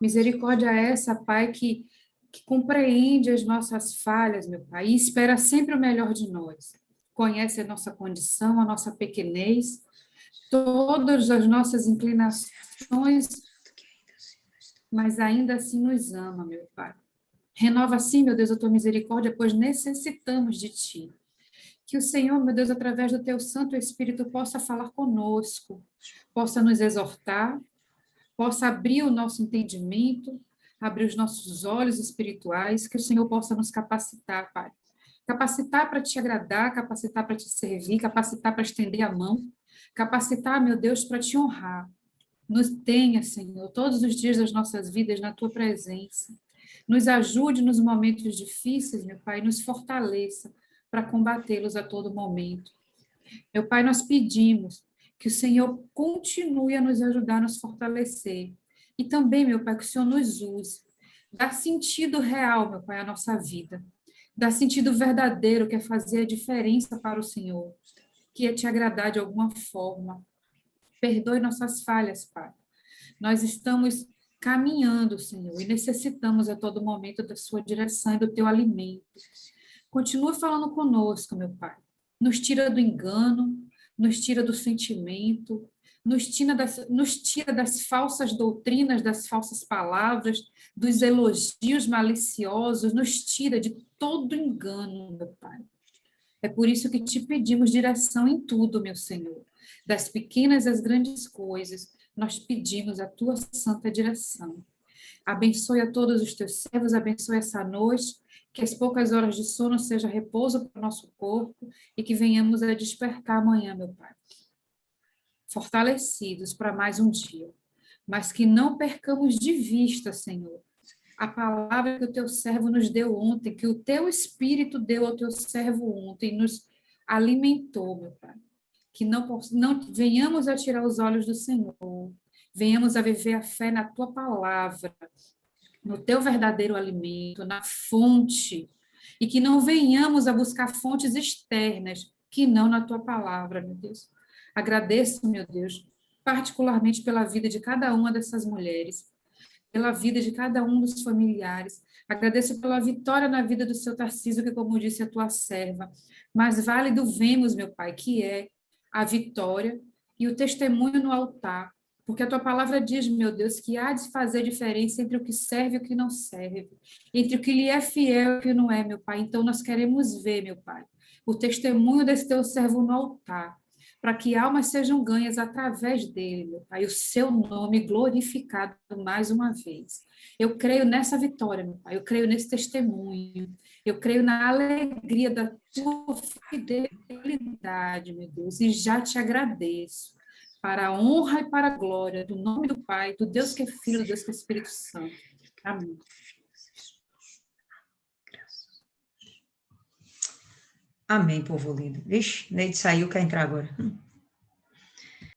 Misericórdia essa, Pai, que compreende as nossas falhas, meu Pai, e espera sempre o melhor de nós. Conhece a nossa condição, a nossa pequenez, todas as nossas inclinações, mas ainda assim nos ama, meu Pai. Renova assim, meu Deus, a tua misericórdia, pois necessitamos de ti. Que o Senhor, meu Deus, através do teu Santo Espírito, possa falar conosco, possa nos exortar, possa abrir o nosso entendimento, abrir os nossos olhos espirituais, que o Senhor possa nos capacitar, Pai. Capacitar para te agradar, capacitar para te servir, capacitar para estender a mão, capacitar, meu Deus, para te honrar. Nos tenha, Senhor, todos os dias das nossas vidas na tua presença. Nos ajude nos momentos difíceis, meu Pai, nos fortaleça para combatê-los a todo momento. Meu Pai, nós pedimos que o Senhor continue a nos ajudar, a nos fortalecer. E também, meu Pai, que o Senhor nos use. Dá sentido real, meu Pai, à nossa vida. Dá sentido verdadeiro, que é fazer a diferença para o Senhor, que é te agradar de alguma forma. Perdoe nossas falhas, Pai. Nós estamos caminhando, Senhor, e necessitamos a todo momento da sua direção e do teu alimento. Continua falando conosco, meu Pai. Nos tira do engano, nos tira do sentimento, nos tira das falsas doutrinas, das falsas palavras, dos elogios maliciosos, nos tira de todo engano, meu Pai. É por isso que te pedimos direção em tudo, meu Senhor. Das pequenas às grandes coisas, nós pedimos a tua santa direção. Abençoe a todos os teus servos, abençoe essa noite, que as poucas horas de sono seja repouso para o nosso corpo e que venhamos a despertar amanhã, meu Pai. Fortalecidos para mais um dia, mas que não percamos de vista, Senhor, a palavra que o teu servo nos deu ontem, que o teu Espírito deu ao teu servo ontem, nos alimentou, meu Pai. Que não venhamos a tirar os olhos do Senhor, venhamos a viver a fé na tua palavra, no teu verdadeiro alimento, na fonte, e que não venhamos a buscar fontes externas, que não na tua palavra, meu Deus. Agradeço, meu Deus, particularmente pela vida de cada uma dessas mulheres, pela vida de cada um dos familiares. Agradeço pela vitória na vida do seu Tarcísio, que, como disse a tua serva, mas válido vemos, meu Pai, que é a vitória e o testemunho no altar, porque a tua palavra diz, meu Deus, que há de fazer diferença entre o que serve e o que não serve, entre o que lhe é fiel e o que não é, meu Pai. Então, nós queremos ver, meu Pai, o testemunho desse teu servo no altar, para que almas sejam ganhas através dele, meu Pai, o seu nome glorificado mais uma vez. Eu creio nessa vitória, meu Pai, eu creio nesse testemunho, eu creio na alegria da tua fidelidade, meu Deus, e já te agradeço, para a honra e para a glória do nome do Pai, do Deus que é Filho, do Deus que é Espírito Santo. Amém. Amém, povo lindo. Vixe, Neide saiu, quer entrar agora.